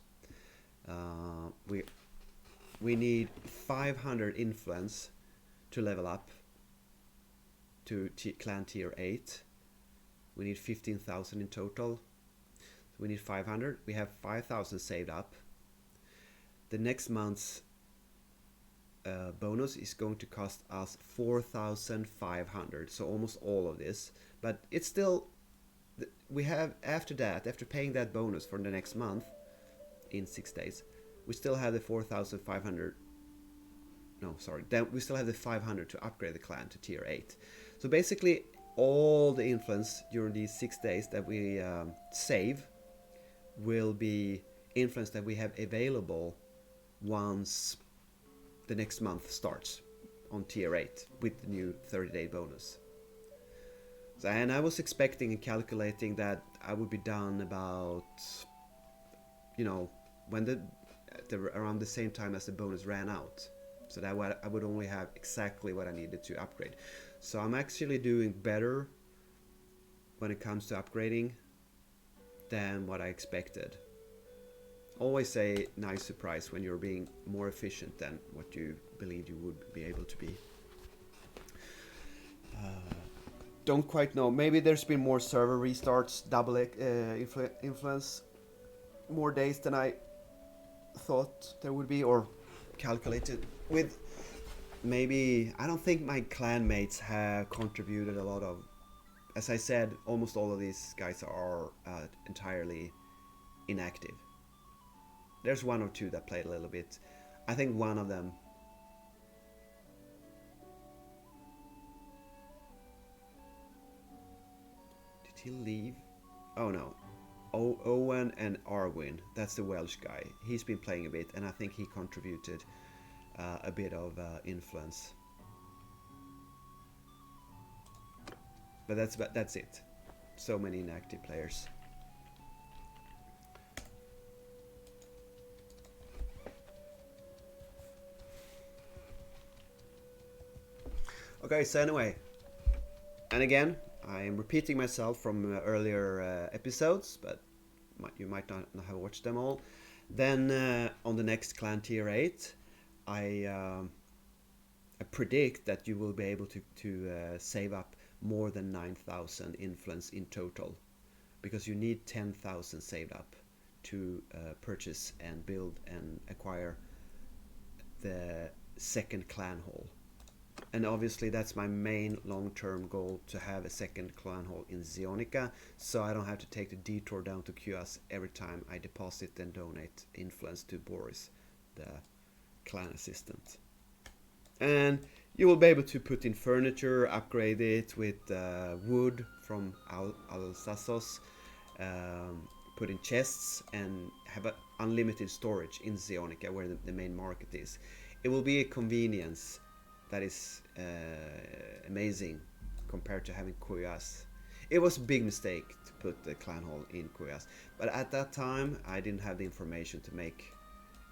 We need 500 influence to level up to clan tier 8. We need 15,000 in total. So we need 500. We have 5,000 saved up. The next month's bonus is going to cost us 4,500, so almost all of this. But it's still, we have after that, after paying that bonus for the next month in 6 days, we still have the 4,500. No, sorry. Then we still have the 500 to upgrade the clan to tier 8. So basically, all the influence during these 6 days that we save will be influence that we have available once the next month starts on tier 8 with the new 30-day bonus. So, and I was expecting and calculating that I would be done about, you know, when around the same time as the bonus ran out. So that I would only have exactly what I needed to upgrade. So I'm actually doing better when it comes to upgrading than what I expected. Always a nice surprise when you're being more efficient than what you believed you would be able to be. Don't quite know. Maybe there's been more server restarts, double influence, more days than I thought there would be or calculated with. Maybe I don't think my clan mates have contributed a lot of. As I said, almost all of these guys are entirely inactive. There's one or two that played a little bit. I think one of them. Did he leave? Oh no. Owen and Arwin. That's the Welsh guy. He's been playing a bit, and I think he contributed a bit of influence. But that's it. So many inactive players. Okay, so anyway, and again, I am repeating myself from earlier episodes, but you might not have watched them all. Then on the next clan tier 8, I predict that you will be able to save up more than 9,000 influence in total, because you need 10,000 saved up to purchase and build and acquire the second clan hall. And obviously that's my main long-term goal, to have a second clan hall in Zionica, so I don't have to take the detour down to QS every time I deposit and donate influence to Boris, the clan assistant. And you will be able to put in furniture, upgrade it with wood from Alsasos, put in chests, and have unlimited storage in Zionica, where the main market is. It will be a convenience that is amazing compared to having Kuyas. It was a big mistake to put the clan hall in Kuyas, but at that time I didn't have the information to make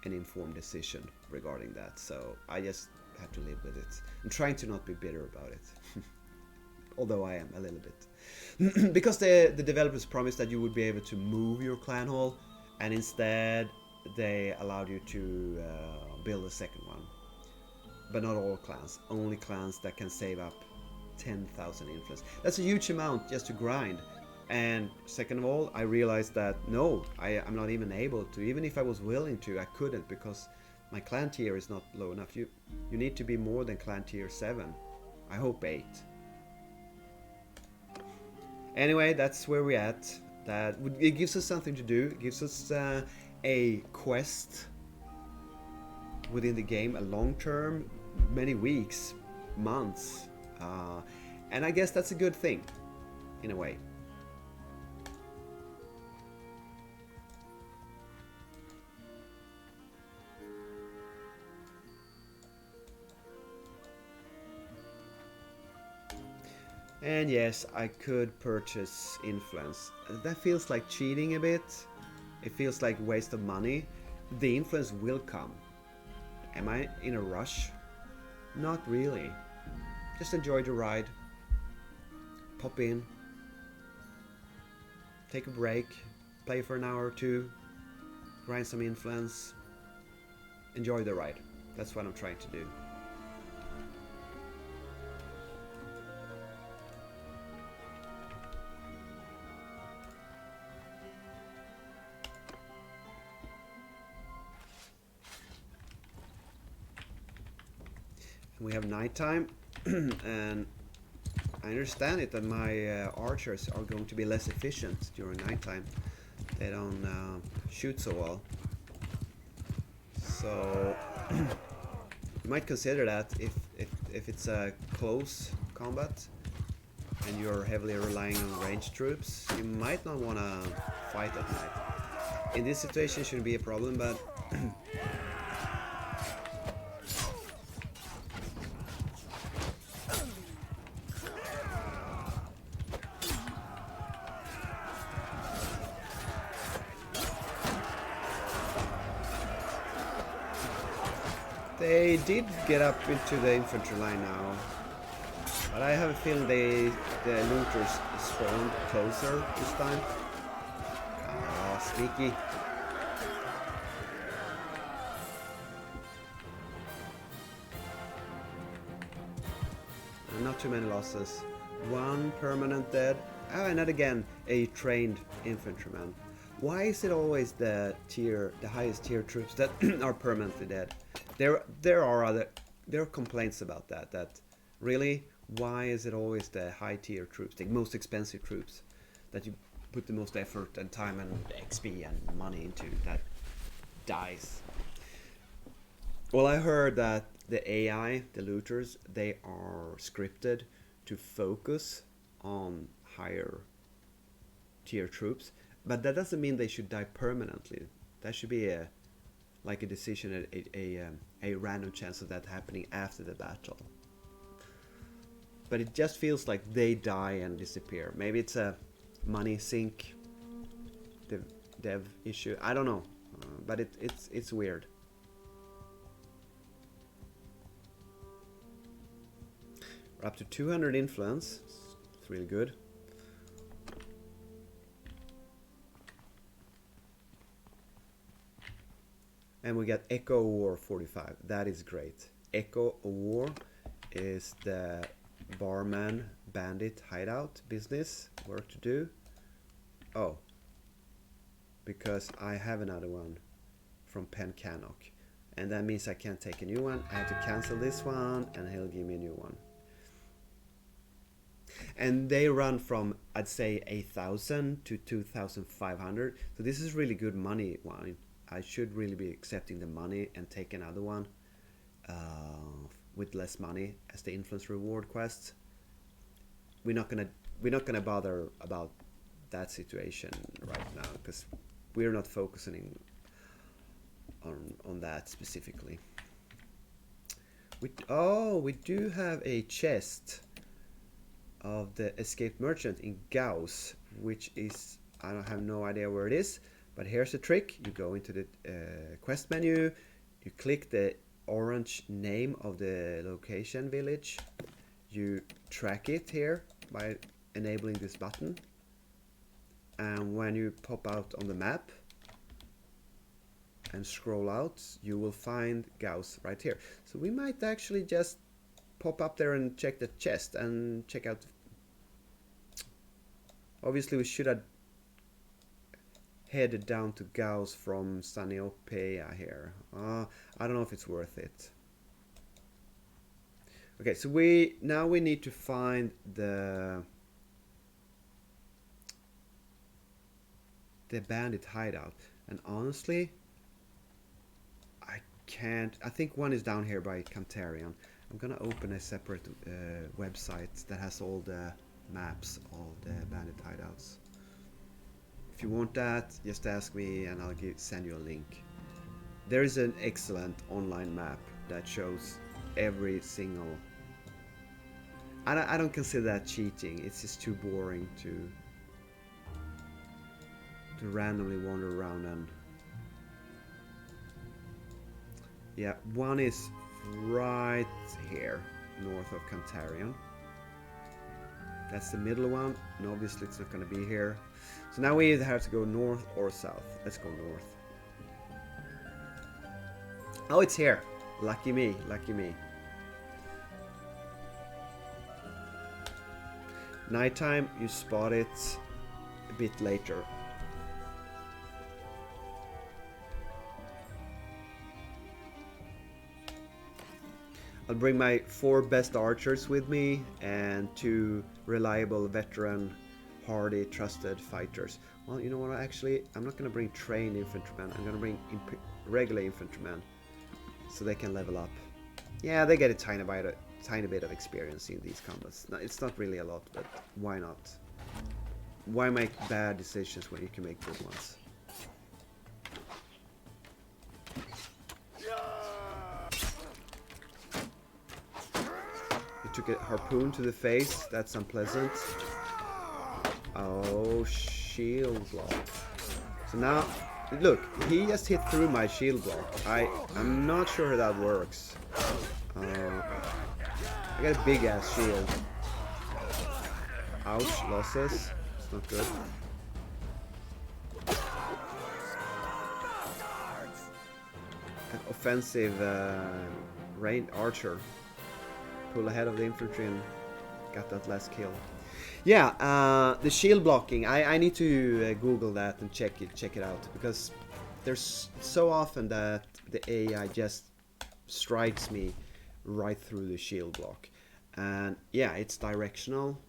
an informed decision regarding that, so I just had to live with it. I'm trying to not be bitter about it, although I am a little bit. Because the developers promised that you would be able to move your clan hall, and instead they allowed you to build a second one. But not all clans, only clans that can save up 10,000 influence. That's a huge amount just to grind. And second of all, I realized that no, I'm not even able to. Even if I was willing to, I couldn't, because my clan tier is not low enough. You need to be more than clan tier 7. I hope 8. Anyway, that's where we're at. It gives us something to do. It gives us a quest within the game, a long term, many weeks, months, and I guess that's a good thing in a way. And yes, I could purchase influence. That feels like cheating a bit. It feels like waste of money. The influence will come. Am I in a rush? Not really. Just enjoy the ride. Pop in. Take a break. Play for an hour or two. Grind some influence. Enjoy the ride. That's what I'm trying to do. We have nighttime, and I understand it that my archers are going to be less efficient during nighttime. They don't shoot so well. So you might consider that if it's a close combat and you're heavily relying on ranged troops, you might not want to fight at night. In this situation, it shouldn't be a problem, but they did get up into the infantry line now, but I have a feeling the looters spawned closer this time. Ah, sneaky. Not too many losses. One permanent dead. Oh, and not again a trained infantryman. Why is it always the highest tier troops that are permanently dead? There are complaints about that. That really, why is it always the high tier troops, the most expensive troops, that you put the most effort and time and XP and money into that dies? Well, I heard that the AI, the looters, they are scripted to focus on higher tier troops, but that doesn't mean they should die permanently. That should be a decision, a random chance of that happening after the battle. But it just feels like they die and disappear. Maybe it's a money sink dev issue. I don't know, but it's weird. We're up to 200 influence. It's really good. And we got Echo War 45. That is great. Echo War is the barman bandit hideout business work to do. Oh, because I have another one from Pen Cannock, and that means I can't take a new one. I have to cancel this one, and he'll give me a new one. And they run from, I'd say, 8,000 to 2,500. So this is really good money one. I should really be accepting the money and take another one with less money as the influence reward quests. We're not gonna bother about that situation right now because we're not focusing on that specifically. We do have a chest of the escaped merchant in Gauss, which is, I don't have no idea where it is, but here's the trick. You go into the quest menu, you click the orange name of the location village, you track it here by enabling this button, and when you pop out on the map and scroll out, you will find Gauss right here. So we might actually just pop up there and check the chest and check out. Obviously we should have headed down to Gauss from Saniopea here. I don't know if it's worth it. Okay, so we need to find the bandit hideout, and honestly I can't. I think one is down here by Cantarian. I'm gonna open a separate website that has all the maps of the bandit hideouts. If you want that, just ask me and I'll send you a link. There is an excellent online map that shows every single I don't consider that cheating. It's just too boring to randomly wander around and... Yeah, one is right here, north of Cantarian. That's the middle one, and obviously it's not going to be here. So now we either have to go north or south. Let's go north. Oh, it's here. Lucky me, lucky me. Nighttime, you spot it a bit later. I'll bring my 4 best archers with me and 2 reliable veteran, hardy, trusted fighters. Well, you know what, actually, I'm not going to bring trained infantrymen. I'm going to bring regular infantrymen so they can level up. Yeah, they get a tiny bit of experience in these combats. No, it's not really a lot, but why not? Why make bad decisions when you can make good ones? Took a harpoon to the face. That's unpleasant. Oh, shield block. So now, look, he just hit through my shield block. I'm not sure how that works. I got a big ass shield. Ouch, losses. It's not good. An offensive range archer. Pull ahead of the infantry and got that last kill. Yeah, the shield blocking. I need to Google that and check it out, because there's so often that the AI just strikes me right through the shield block, and yeah, it's directional,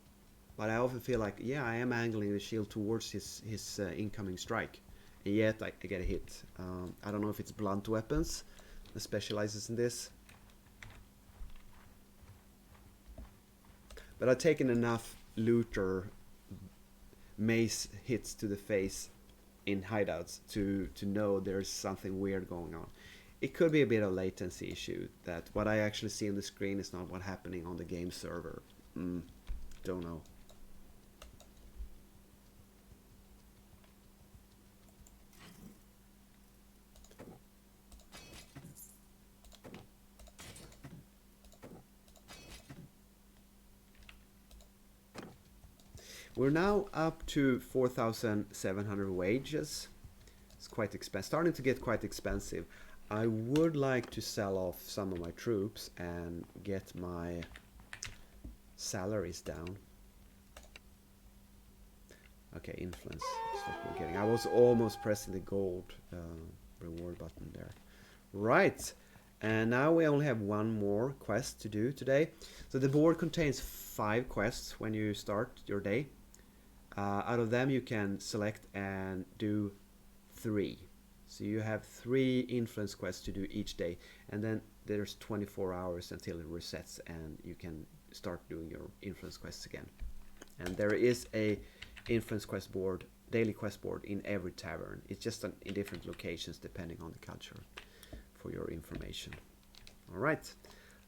but I often feel like, yeah, I am angling the shield towards his incoming strike, and yet I get a hit. I don't know if it's blunt weapons that specializes in this. But I've taken enough looter mace hits to the face in hideouts to know there's something weird going on. It could be a bit of latency issue, that what I actually see on the screen is not what's happening on the game server. Don't know. We're now up to 4,700 wages. It's quite expensive, starting to get quite expensive. I would like to sell off some of my troops and get my salaries down. Okay, influence is what we're getting. I was almost pressing the gold reward button there. Right, and now we only have one more quest to do today. So the board contains 5 quests when you start your day. Out of them you can select and do 3. So you have 3 influence quests to do each day, and then there's 24 hours until it resets and you can start doing your influence quests again. And there is a influence quest board, daily quest board, in every tavern. It's just in different locations depending on the culture, for your information. Alright,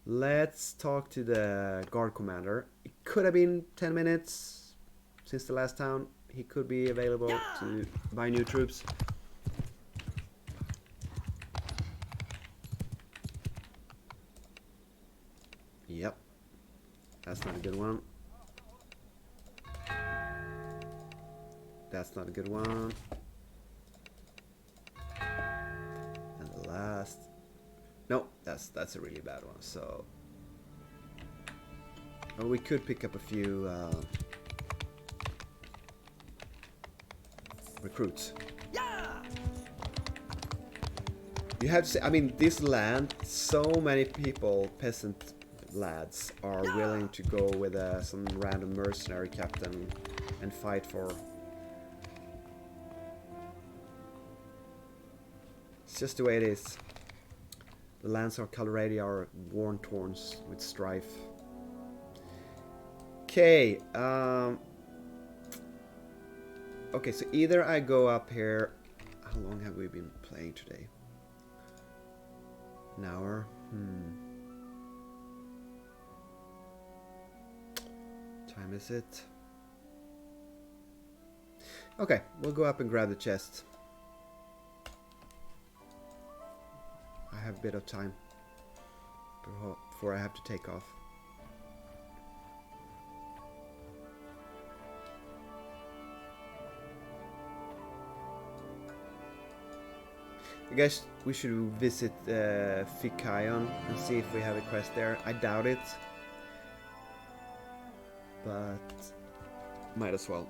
let's talk to the guard commander. It could have been 10 minutes since the last town. He could be available to buy new troops. Yep, that's not a good one. That's not a good one. And the last, no, that's a really bad one. So, well, we could pick up a few recruits. You have to say, I mean, this land, so many people, peasant lads, are willing to go with some random mercenary captain and fight for. It's just the way it is. The lands of Calradia are worn torn with strife. Okay, okay, so either I go up here. How long have we been playing today? An hour? time is it? Okay, we'll go up and grab the chest. I have a bit of time before I have to take off. I guess we should visit Fikayon and see if we have a quest there. I doubt it, but might as well.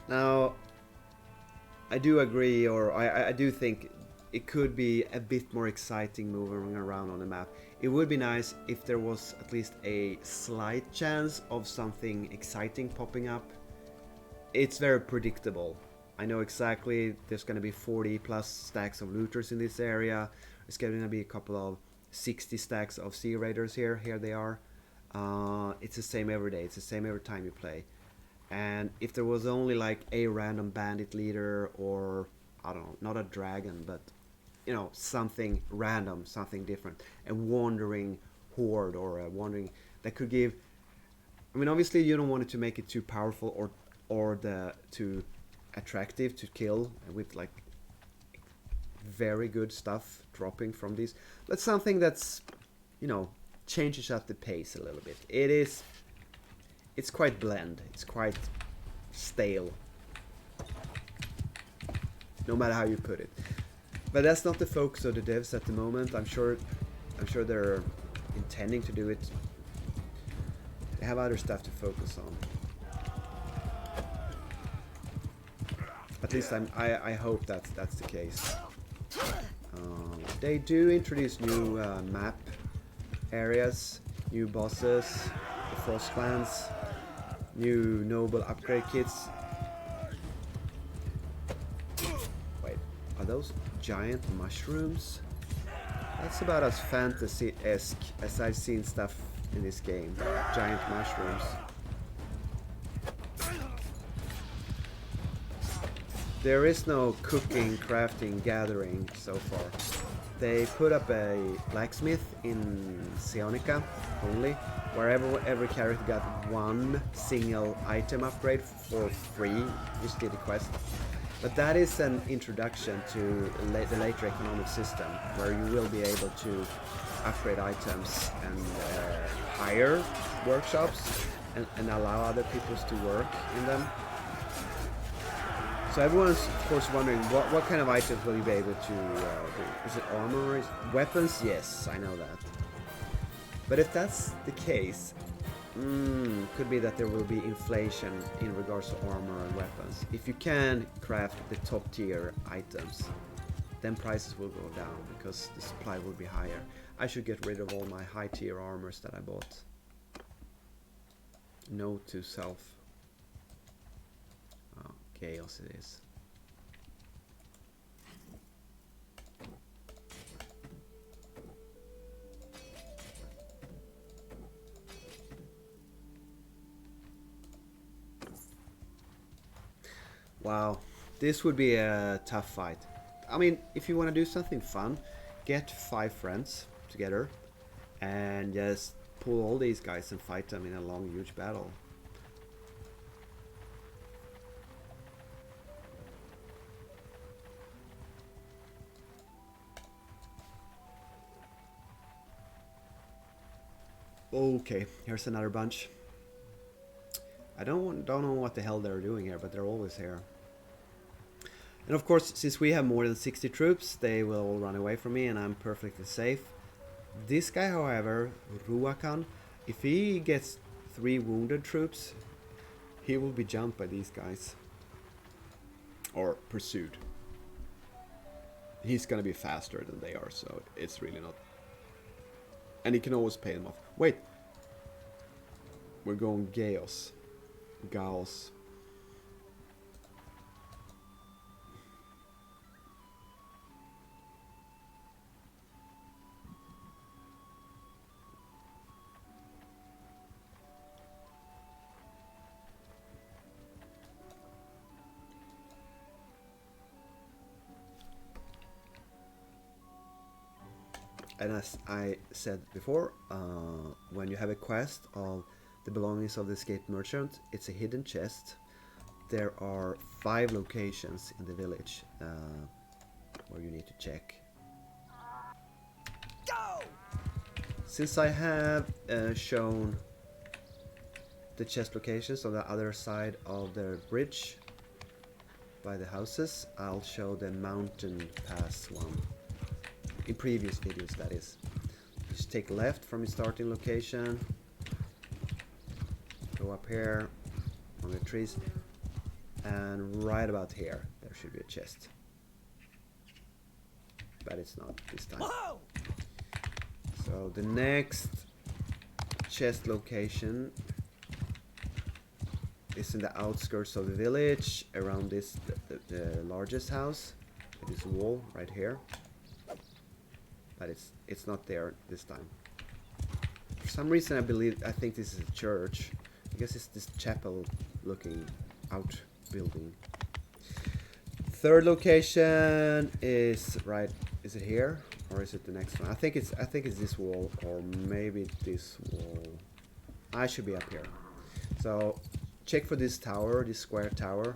Now, I do agree, or I do think it could be a bit more exciting moving around on the map. It would be nice if there was at least a slight chance of something exciting popping up. It's very predictable. I know exactly there's going to be 40 plus stacks of looters in this area. There's going to be a couple of 60 stacks of sea raiders here. Here they are. It's the same every day. It's the same every time you play. And if there was only like a random bandit leader, or I don't know, not a dragon, but you know, something random, something different, a wandering horde or a wandering that could give. I mean, obviously you don't want it to make it too powerful or too attractive to kill with like very good stuff dropping from these, but something that's, you know, changes up the pace a little bit. It's quite bland. It's quite stale. No matter how you put it. But that's not the focus of the devs at the moment. I'm sure they're intending to do it. They have other stuff to focus on. At least I hope that's the case. They do introduce new map areas, new bosses, the Frost Clans, new noble upgrade kits. Wait, are those giant mushrooms? That's about as fantasy-esque as I've seen stuff in this game. Giant mushrooms. There is no cooking, crafting, gathering so far. They put up a blacksmith in Sionica only, where every character got one single item upgrade for free. Just did a quest. But that is an introduction to the later economic system, where you will be able to upgrade items and hire workshops and allow other people to work in them. So everyone's of course wondering what kind of items will you be able to do? Is it armor? Weapons? Yes, I know that. But if that's the case, could be that there will be inflation in regards to armor and weapons. If you can craft the top tier items, then prices will go down because the supply will be higher. I should get rid of all my high tier armors that I bought. Note to self. Oh, chaos it is. Wow, this would be a tough fight. I mean, if you want to do something fun, get 5 friends together and just pull all these guys and fight them in a long, huge battle. Okay, here's another bunch. I don't know what the hell they're doing here, but they're always here. And of course, since we have more than 60 troops, they will all run away from me and I'm perfectly safe. This guy, however, Ruakan, if he gets 3 wounded troops, he will be jumped by these guys. Or pursued. He's gonna be faster than they are, so it's really not... And he can always pay them off. Wait! We're going Chaos. Gauss. And as I said before, when you have a quest of the belongings of the escaped merchant, it's a hidden chest. There are 5 locations in the village where you need to check. Go! Since I have shown the chest locations on the other side of the bridge by the houses, I'll show the mountain pass one in previous videos, that is. Just take left from your starting location, go up here on the trees, and right about here there should be a chest, but it's not this time. Whoa! So the next chest location is in the outskirts of the village, around this the largest house, this wall right here, but it's not there this time. For some reason I think this is a church. I guess it's this chapel looking out building. Third location is right, is it here or is it the next one? I think it's this wall, or maybe this wall. I should be up here. So check for this tower, this square tower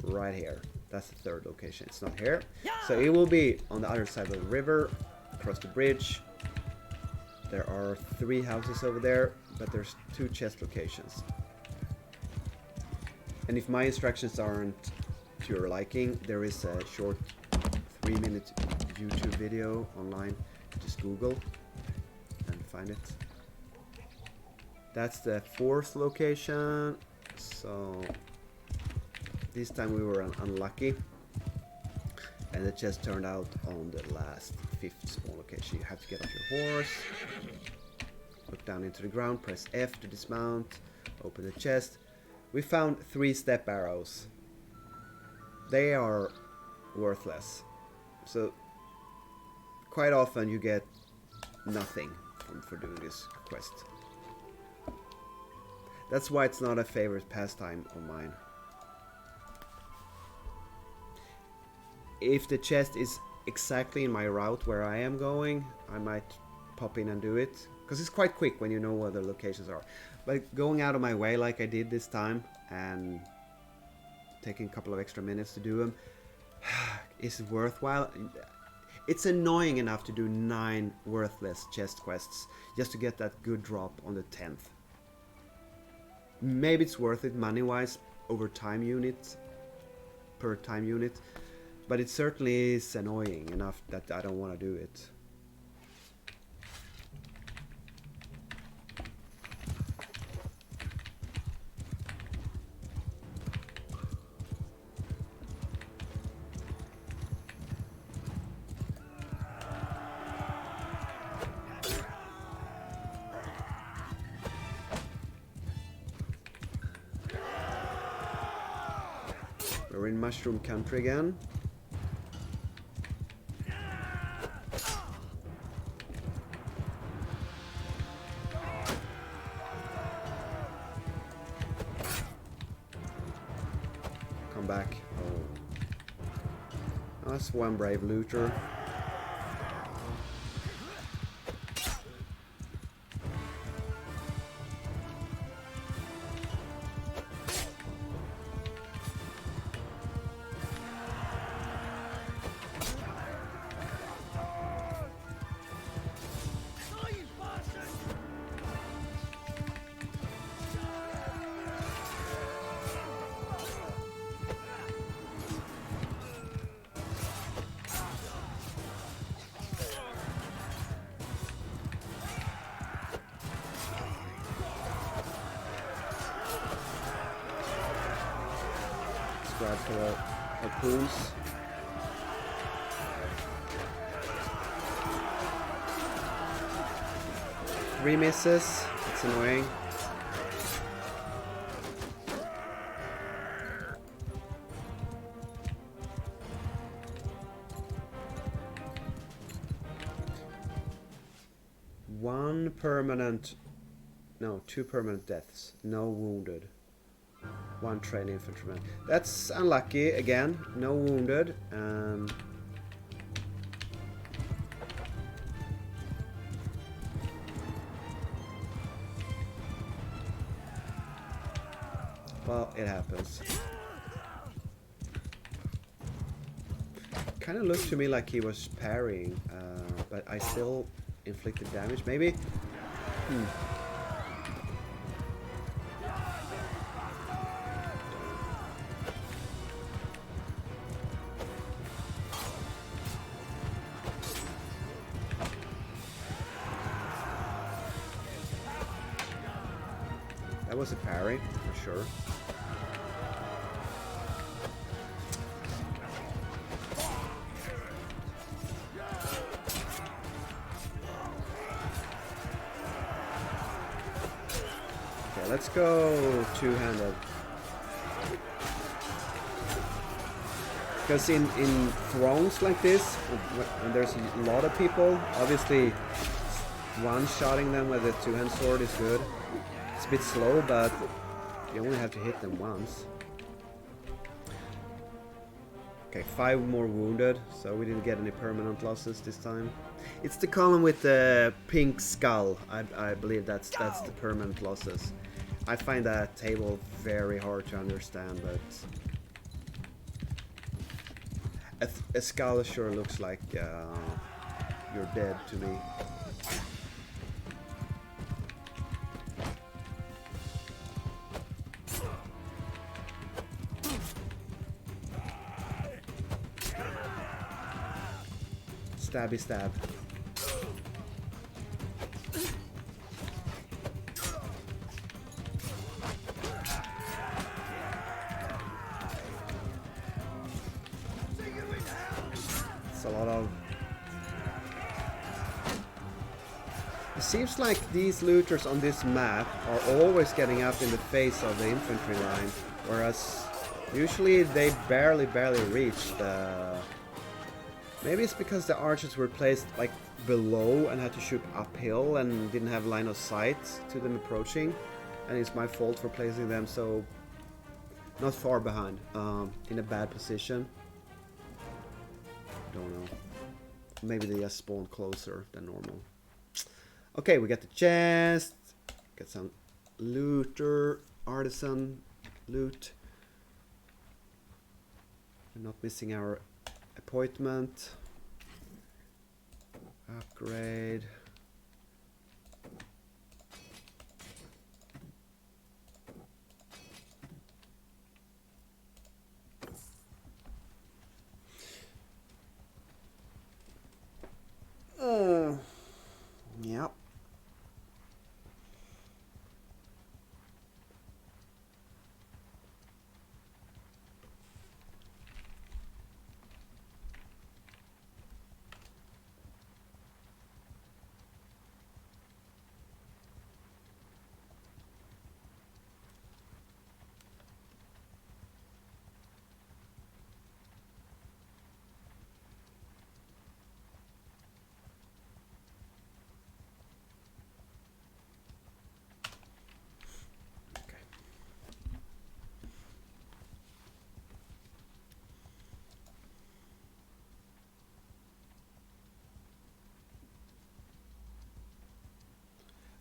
right here. That's the third location. It's not here. So it will be on the other side of the river, across the bridge. There are 3 houses over there, but there's 2 chest locations. And if my instructions aren't to your liking, there is a short 3-minute YouTube video online. Just Google and find it. That's the 4th location. So this time we were unlucky, and it just turned out on the last 5th small location. You have to get off your horse, look down into the ground, press F to dismount, open the chest. We found 3 step arrows. They are worthless. So quite often you get nothing for doing this quest. That's why it's not a favorite pastime of mine. If the chest is exactly in my route where I am going, I might pop in and do it, because it's quite quick when you know where the locations are. But going out of my way like I did this time and taking a couple of extra minutes to do them is worthwhile. It's annoying enough to do 9 worthless chest quests just to get that good drop on the 10th. Maybe it's worth it money-wise over time unit, per time unit, but it certainly is annoying enough that I don't want to do it. We're in Mushroom Country again. Come back. Oh. That's one brave looter. Grab for the harpoons. Three misses. It's annoying. One permanent, no, 2 permanent deaths. No wounded. 1 trained infantryman. That's unlucky again. No wounded. Well, it happens. Kind of looked to me like he was parrying, but I still inflicted damage, maybe? That was a parry, for sure. Okay, let's go two-handed. Because in thrones like this, when there's a lot of people, obviously one-shotting them with a two-hand sword is good. It's a bit slow, but you only have to hit them once. Okay, 5 more wounded, so we didn't get any permanent losses this time. It's the column with the pink skull. I believe that's the permanent losses. I find that table very hard to understand, but a skull sure looks like you're dead to me. Stabby stab. It's a lot of... It seems like these looters on this map are always getting up in the face of the infantry line, whereas usually they barely reach the... Maybe it's because the archers were placed like below and had to shoot uphill and didn't have line of sight to them approaching, and it's my fault for placing them so not far behind, in a bad position. Don't know. Maybe they just spawn closer than normal. Okay, we got the chest. Got some looter, artisan loot. We're not missing our appointment. Upgrade. Yep.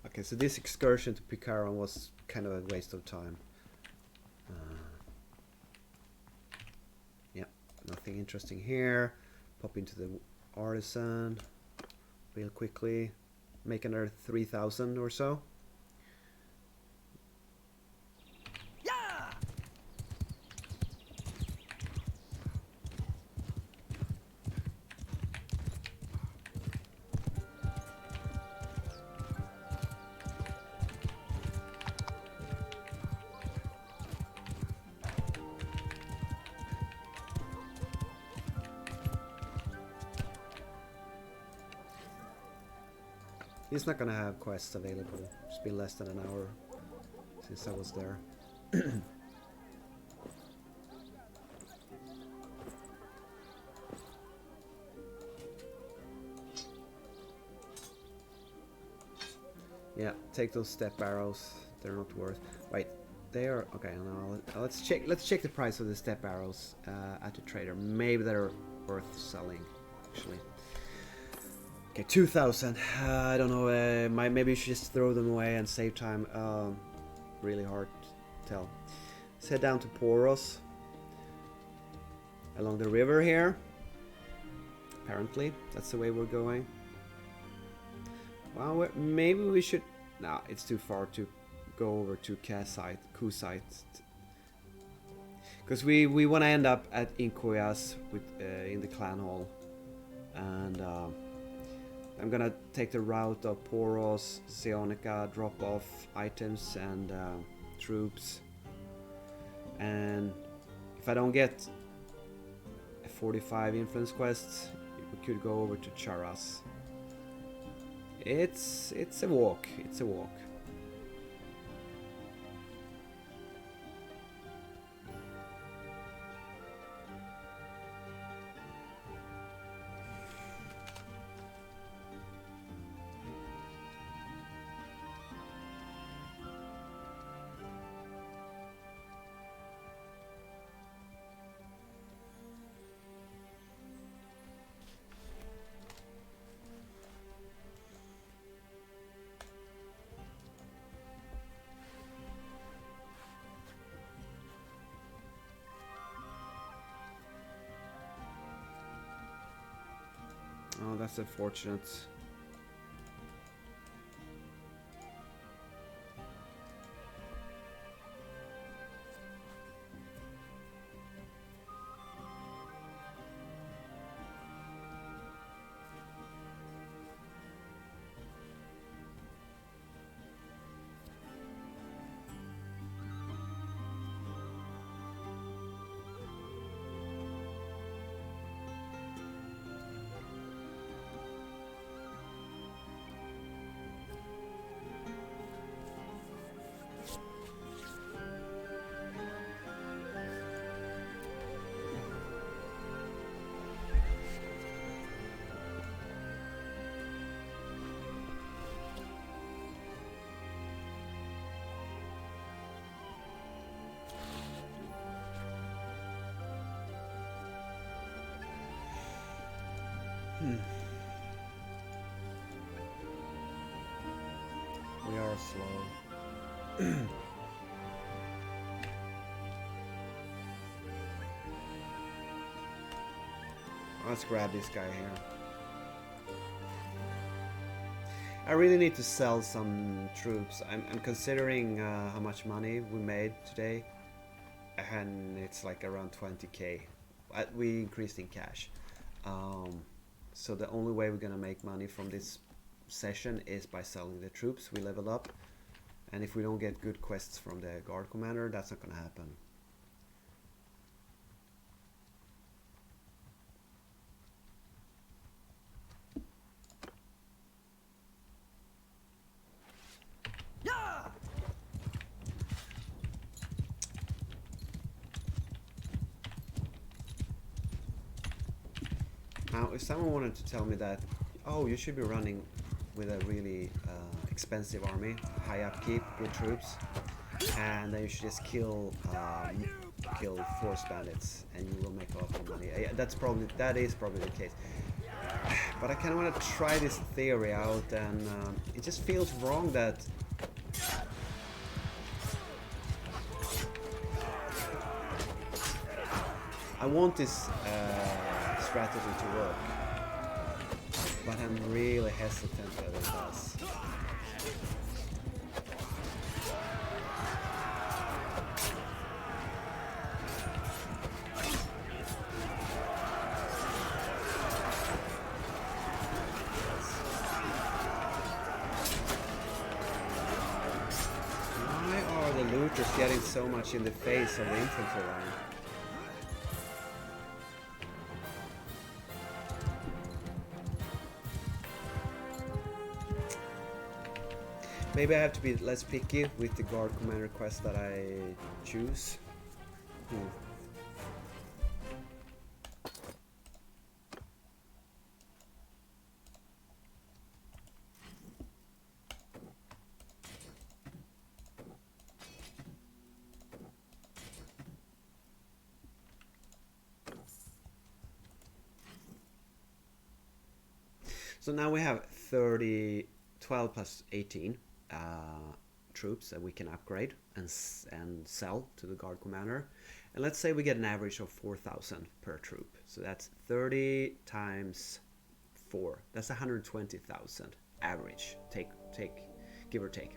Okay, so this excursion to Picaron was kind of a waste of time. Yeah, nothing interesting here. Pop into the artisan real quickly. Make another 3,000 or so. He's not gonna have quests available. It's been less than an hour since I was there. Yeah, take those step arrows. They're not worth. Wait, they are okay. Now let's check. Let's check the price of the step arrows at the trader. Maybe they're worth selling, actually. Okay, 2,000. I don't know. Maybe you should just throw them away and save time. Really hard to tell. Let's head down to Poros. Along the river here. Apparently, that's the way we're going. Well, maybe we should... No, it's too far to go over to Kusite. Because we want to end up at Inkoyas in the clan hall. And I'm gonna take the route of Poros, Seonica, drop off items and troops. And if I don't get 45 influence quests, we could go over to Charas. It's a walk. It's a walk. Oh, that's unfortunate. We are slow. Let's grab this guy here. I really need to sell some troops. I'm considering how much money we made today, and it's like around 20k. We increased in cash. So the only way we're gonna make money from this session is by selling the troops. We level up, and if we don't get good quests from the guard commander, that's not gonna happen. Now, if someone wanted to tell me that, oh, you should be running with a really expensive army, high upkeep, good troops, and then you should just kill force bandits, and you will make a lot of money. That is probably the case. But I kind of want to try this theory out, and it just feels wrong that I want this strategy to work, but I'm really hesitant that it does. Why are the looters getting so much in the face of the infantry line? Maybe I have to be less picky with the guard commander quest that I choose. So now we have 12 plus 18 troops that we can upgrade and sell to the guard commander. And let's say we get an average of 4,000 per troop. So that's 30 times 4. That's 120,000 average. Give or take.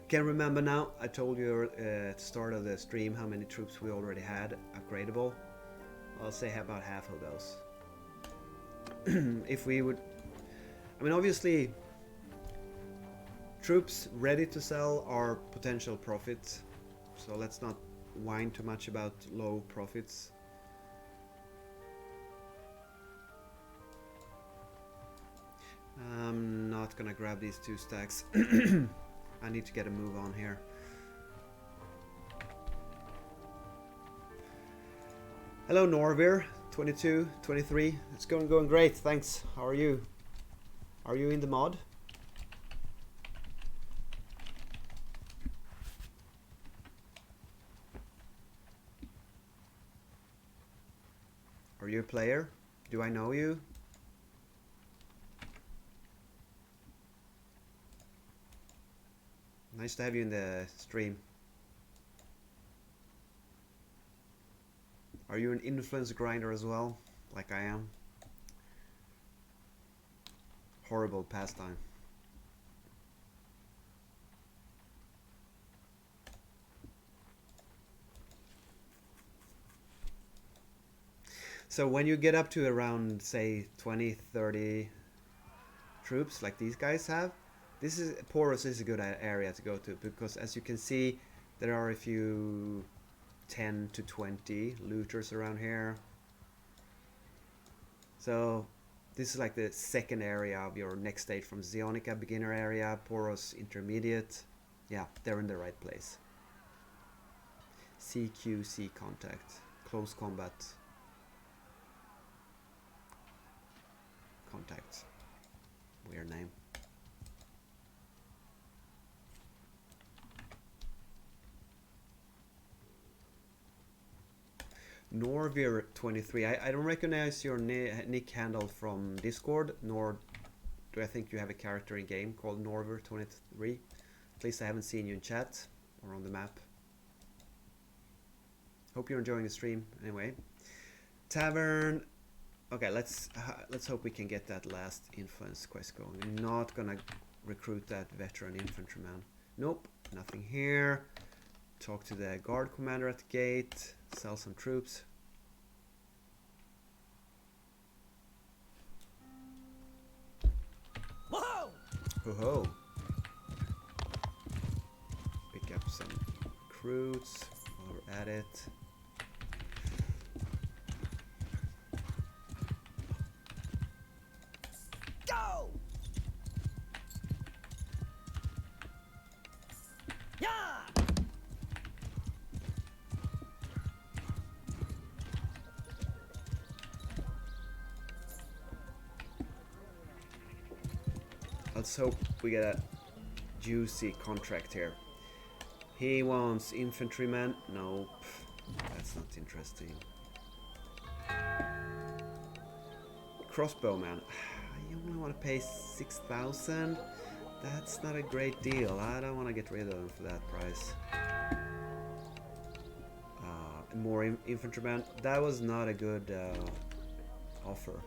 Can't remember now. I told you at the start of the stream how many troops we already had upgradable. I'll say about half of those. If we would, I mean, obviously, troops ready to sell are potential profits. So let's not whine too much about low profits. I'm not gonna grab these 2 stacks. I need to get a move on here. Hello Norvir, 22, 23. It's going great, thanks. How are you? Are you in the mod? Are you a player? Do I know you? Nice to have you in the stream. Are you an influence grinder as well, like I am? Horrible pastime. So when you get up to around, say, 20, 30 troops like these guys have, Poros is a good area to go to, because as you can see, there are a few 10 to 20 looters around here. So this is like the second area of your next stage from Zionica, beginner area, Poros intermediate. Yeah, they're in the right place. CQC contact, close combat contact. Weird name. Norvir23. I don't recognize your nick handle from Discord, nor do I think you have a character in game called Norvir23. At least I haven't seen you in chat or on the map. Hope you're enjoying the stream anyway. Tavern. Okay, let's hope we can get that last influence quest going. I'm not gonna recruit that veteran infantryman. Nope, nothing here. Talk to the guard commander at the gate. Sell some troops. Whoa! Ho-ho! Pick up some recruits while we're at it. Go! Yeah! Let's hope we get a juicy contract here. He wants infantryman. Nope, that's not interesting. Crossbowman. I only want to pay 6,000. That's not a great deal. I don't want to get rid of him for that price. More infantryman. That was not a good offer.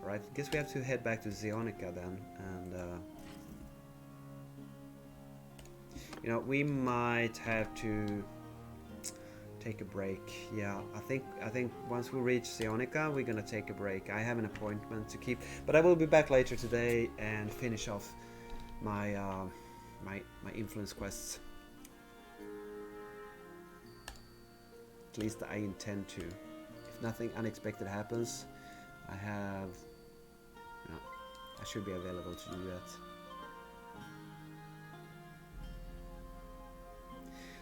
Alright, guess we have to head back to Zionica then, and you know, we might have to take a break. Yeah, I think once we reach Zionica, we're gonna take a break. I have an appointment to keep, but I will be back later today and finish off my my influence quests. At least I intend to. If nothing unexpected happens, I should be available to do that.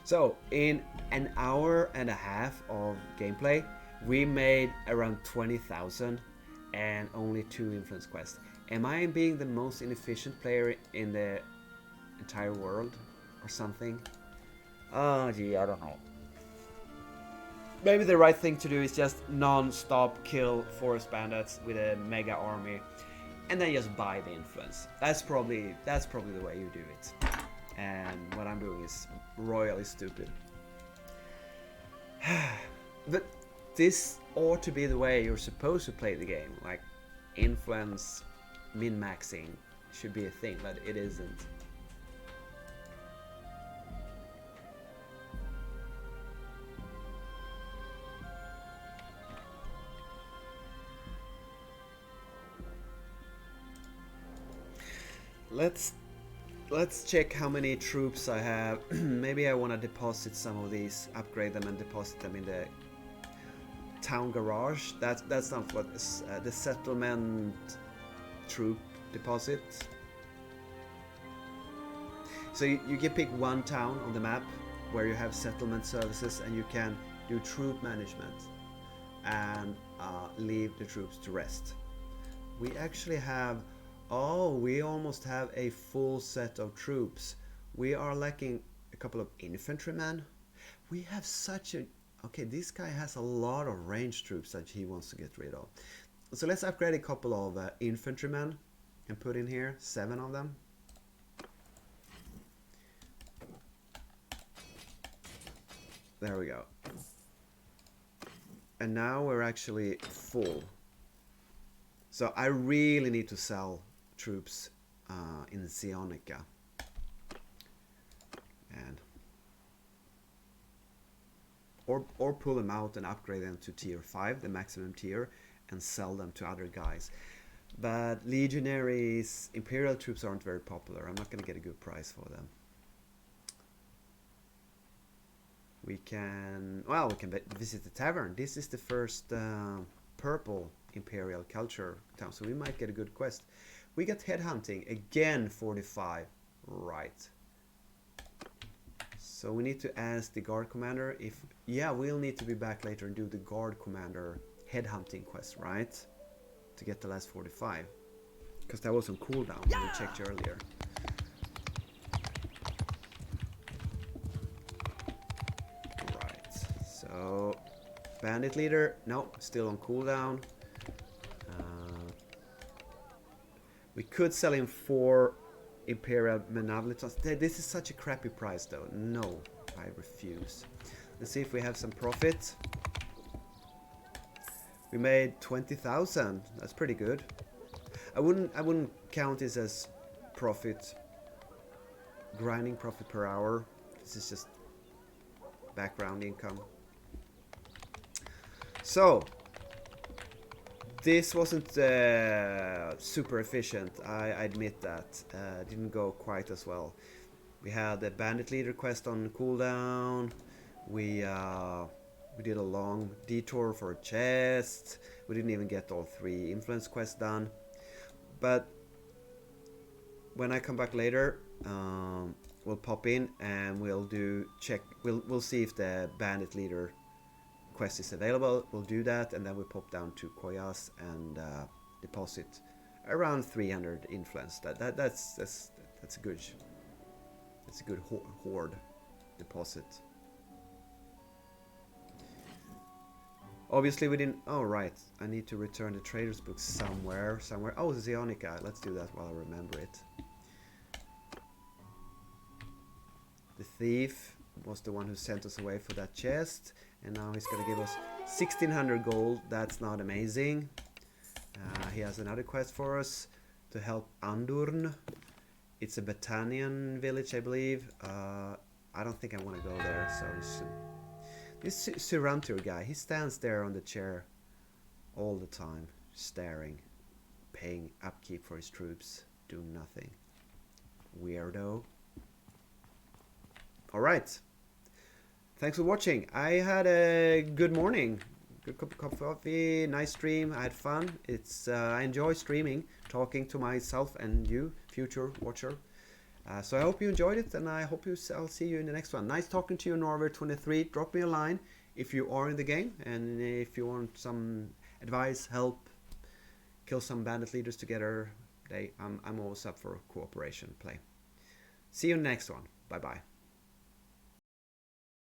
So in an hour and a half of gameplay, we made around 20,000 and only 2 influence quests. Am I being the most inefficient player in the entire world or something? Oh gee, I don't know. Maybe the right thing to do is just non-stop kill forest bandits with a mega army. and then just buy the influence. That's probably the way you do it. And what I'm doing is royally stupid. But this ought to be the way you're supposed to play the game. Like, influence min-maxing should be a thing, but it isn't. Let's check how many troops I have. Maybe I want to deposit some of these, upgrade them and deposit them in the town garage. That's not what the settlement troop deposit. So you can pick one town on the map where you have settlement services, and you can do troop management and leave the troops to rest. We actually have, oh, we almost have a full set of troops. We are lacking a couple of infantrymen. We have such a, okay, this guy has a lot of ranged troops that he wants to get rid of. So let's upgrade a couple of infantrymen and put in here 7 of them. There we go. And now we're actually full. So I really need to sell troops in Zionica. And or pull them out and upgrade them to tier 5, the maximum tier, and sell them to other guys. But legionaries, imperial troops aren't very popular. I'm not going to get a good price for them. We can, well, we can visit the tavern. This is the first purple imperial culture town, so we might get a good quest. We got headhunting again, 45, right? So we need to ask the guard commander if, yeah, we'll need to be back later and do the guard commander headhunting quest, right? To get the last 45, because that was on cooldown when we checked earlier. So, bandit leader, no, still on cooldown. We could sell him 4 imperial Menavolitons. This is such a crappy price though. No, I refuse. Let's see if we have some profit. We made 20,000. That's pretty good. I wouldn't count this as profit. Grinding profit per hour. This is just background income. So, this wasn't super efficient, I admit that. Didn't go quite as well. We had the bandit leader quest on cooldown. We did a long detour for a chest. We didn't even get all 3 influence quests done. But when I come back later, we'll pop in and we'll we'll see if the bandit leader quest is available. We'll do that, and then we pop down to Koyas and deposit around 300 influence. That's a good horde deposit. Obviously we didn't. Oh right, I need to return the trader's book somewhere. Oh, Zionica. Let's do that while I remember it. The thief was the one who sent us away for that chest, and now he's gonna give us 1600 gold. That's not amazing. He has another quest for us to help Andurn. It's a Battanian village, I believe. I don't think I want to go there, so this Surantur guy, he stands there on the chair all the time, staring, paying upkeep for his troops, doing nothing. Weirdo. Alright. Thanks for watching. I had a good morning. Good cup of coffee, nice stream. I had fun. I enjoy streaming, talking to myself and you, future watcher. So I hope you enjoyed it, and I hope I'll see you in the next one. Nice talking to you, Norver23. Drop me a line if you are in the game, and if you want some advice, help, kill some bandit leaders together. I'm always up for cooperation play. See you in the next one. Bye bye.